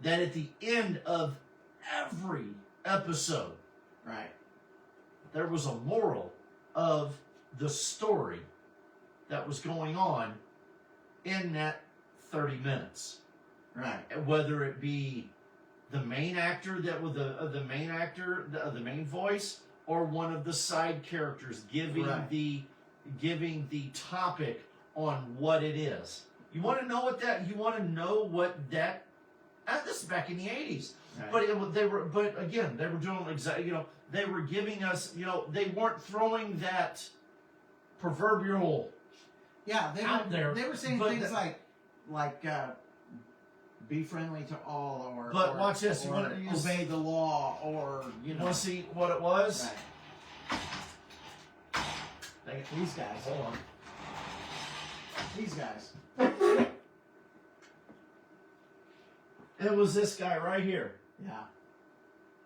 That at the end of every episode, right, there was a moral of the story that was going on in that 30 minutes. Right. Whether it be the main actor that was the main voice, or one of the side characters giving the topic on what it is. You want to know what that? You want to know what that? This is back in the 80s. Right. But they were doing exactly. They were giving us. They weren't throwing that proverbial. Yeah, they were saying things like be friendly to all, or watch this. You want to obey the law, or want to see what it was. Right. These guys. Hold on. These guys. It was this guy right here. Yeah.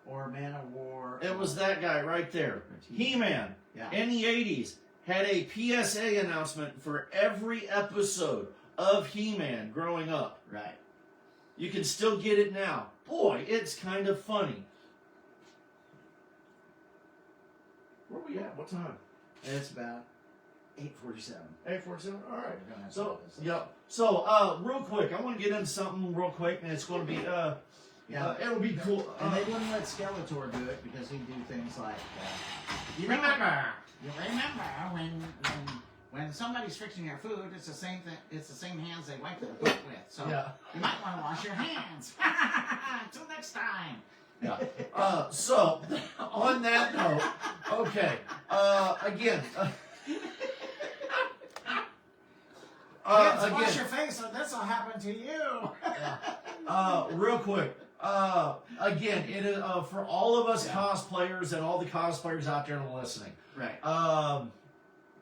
Or Man of War. It was that guy right there. He-Man. Yeah. In the 80s, had a PSA announcement for every episode of He-Man growing up. Right. You can still get it now. Boy, it's kind of funny. Where are we at? What time? It's about 8:47. 8:47? All right. So, real quick, I want to get into something real quick, and it's going to be, it'll be cool. And they wouldn't let Skeletor do it because he'd do things like, you remember when somebody's fixing your food, it's the same thing. It's the same hands they wipe their butt with. So you might want to wash your hands. Until next time. Yeah. So, on that note, okay. Again. Wash your face, or this will happen to you. Real quick. Again, it is for all of us cosplayers and all the cosplayers out there listening. Right.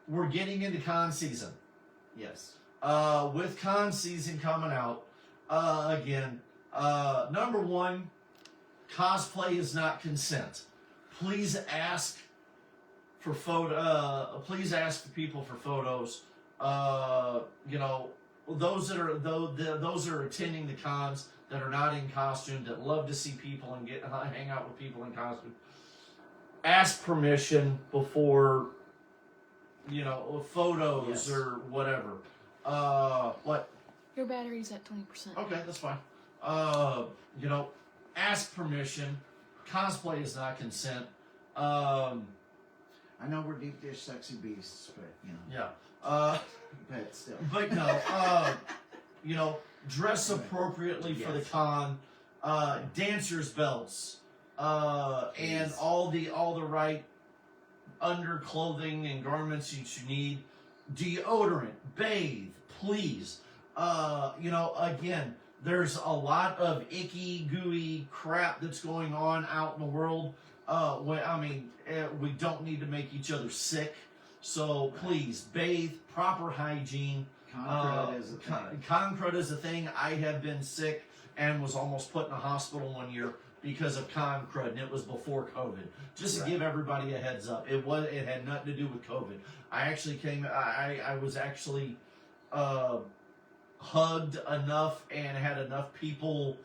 We're getting into con season. Yes. With con season coming out, again, number one, cosplay is not consent. Please ask for please ask the people for photos. Those that are attending the cons that are not in costume, that love to see people and hang out with people in costume. Ask permission before, photos or whatever. What? Your battery's at 20%. Okay, that's fine. Ask permission. Cosplay is not consent. I know we're deep dish sexy beasts, but Yeah. But still. But no. Dress appropriately for the con. Dancers belts. And all the right underclothing and garments you need. Deodorant. Bathe, please. Again, there's a lot of icky, gooey crap that's going on out in the world. We don't need to make each other sick. So please, bathe, proper hygiene. Concrete is a thing. Concrete is a thing. I have been sick and was almost put in a hospital one year because of concrete, and it was before COVID. Just to give everybody a heads up, it had nothing to do with COVID. I actually I was actually hugged enough and had enough people,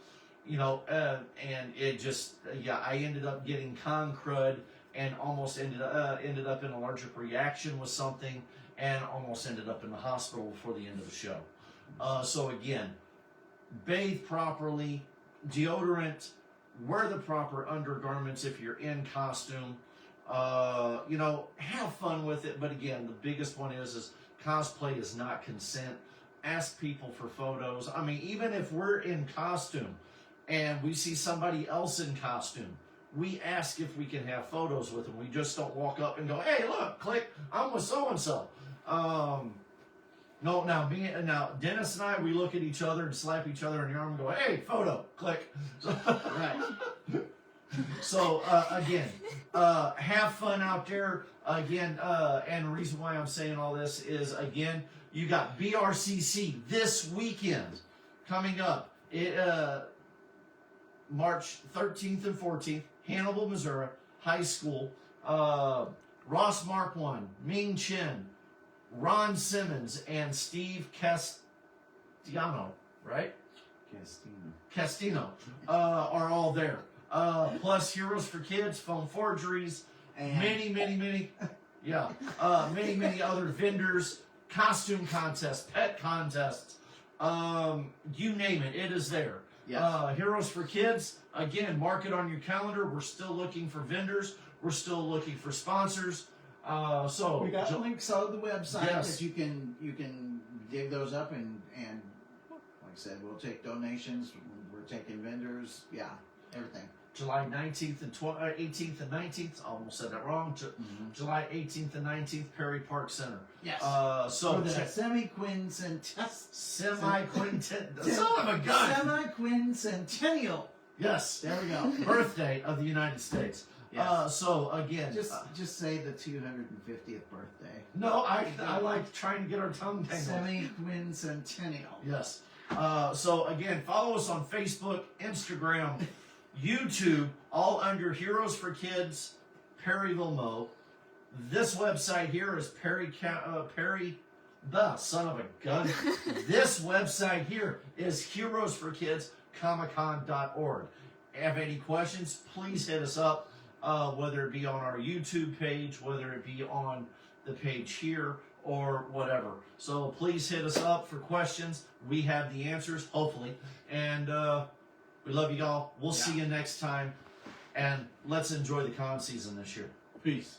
and it just I ended up getting concrete and almost ended up in an allergic reaction with something, and almost ended up in the hospital before the end of the show. So again, bathe properly, deodorant, wear the proper undergarments if you're in costume. Have fun with it. But again, the biggest one is cosplay is not consent. Ask people for photos. I mean, even if we're in costume and we see somebody else in costume, we ask if we can have photos with them. We just don't walk up and go, "Hey, look, click, I'm with so-and-so." No, now Dennis and I, we look at each other and slap each other in the arm and go, "Hey, photo," click. Right. So again, have fun out there. Again, and the reason why I'm saying all this is, again, you got BRCC this weekend coming up. March 13th and 14th, Hannibal, Missouri, high school. Ross Mark 1, Ming Chen, Ron Simmons, and Steve Castiano, right? Castino are all there. Plus Heroes for Kids, Phone Forgeries, And many other vendors, costume contests, pet contests, you name it, it is there. Yes. Heroes for Kids, again, mark it on your calendar. We're still looking for vendors. We're still looking for sponsors. So we got links on the website Yes. that you can dig those up and like I said, we'll take donations. We're taking vendors. Yeah, everything. July 19th and 18th and 19th. I almost said that wrong. July 18th and 19th, Perry Park Center. Yes. So For the semi-quincentennial. Son of a gun. Semi-quincentennial. Yes. There we go. Birthday of the United States. Yes. So again, Just say the 250th birthday. no, I like trying to get our tongue tangled. Semi-quincentennial. Yes. So again, follow us on Facebook, Instagram, YouTube, all under Heroes for Kids, Perryville, Mo. This website here is the son of a gun. This website here is heroesforkidscomiccon.org. Have any questions, please hit us up, whether it be on our YouTube page, whether it be on the page here, or whatever. So please hit us up for questions. We have the answers, hopefully. And we love you all. We'll see you next time. And let's enjoy the con season this year. Peace.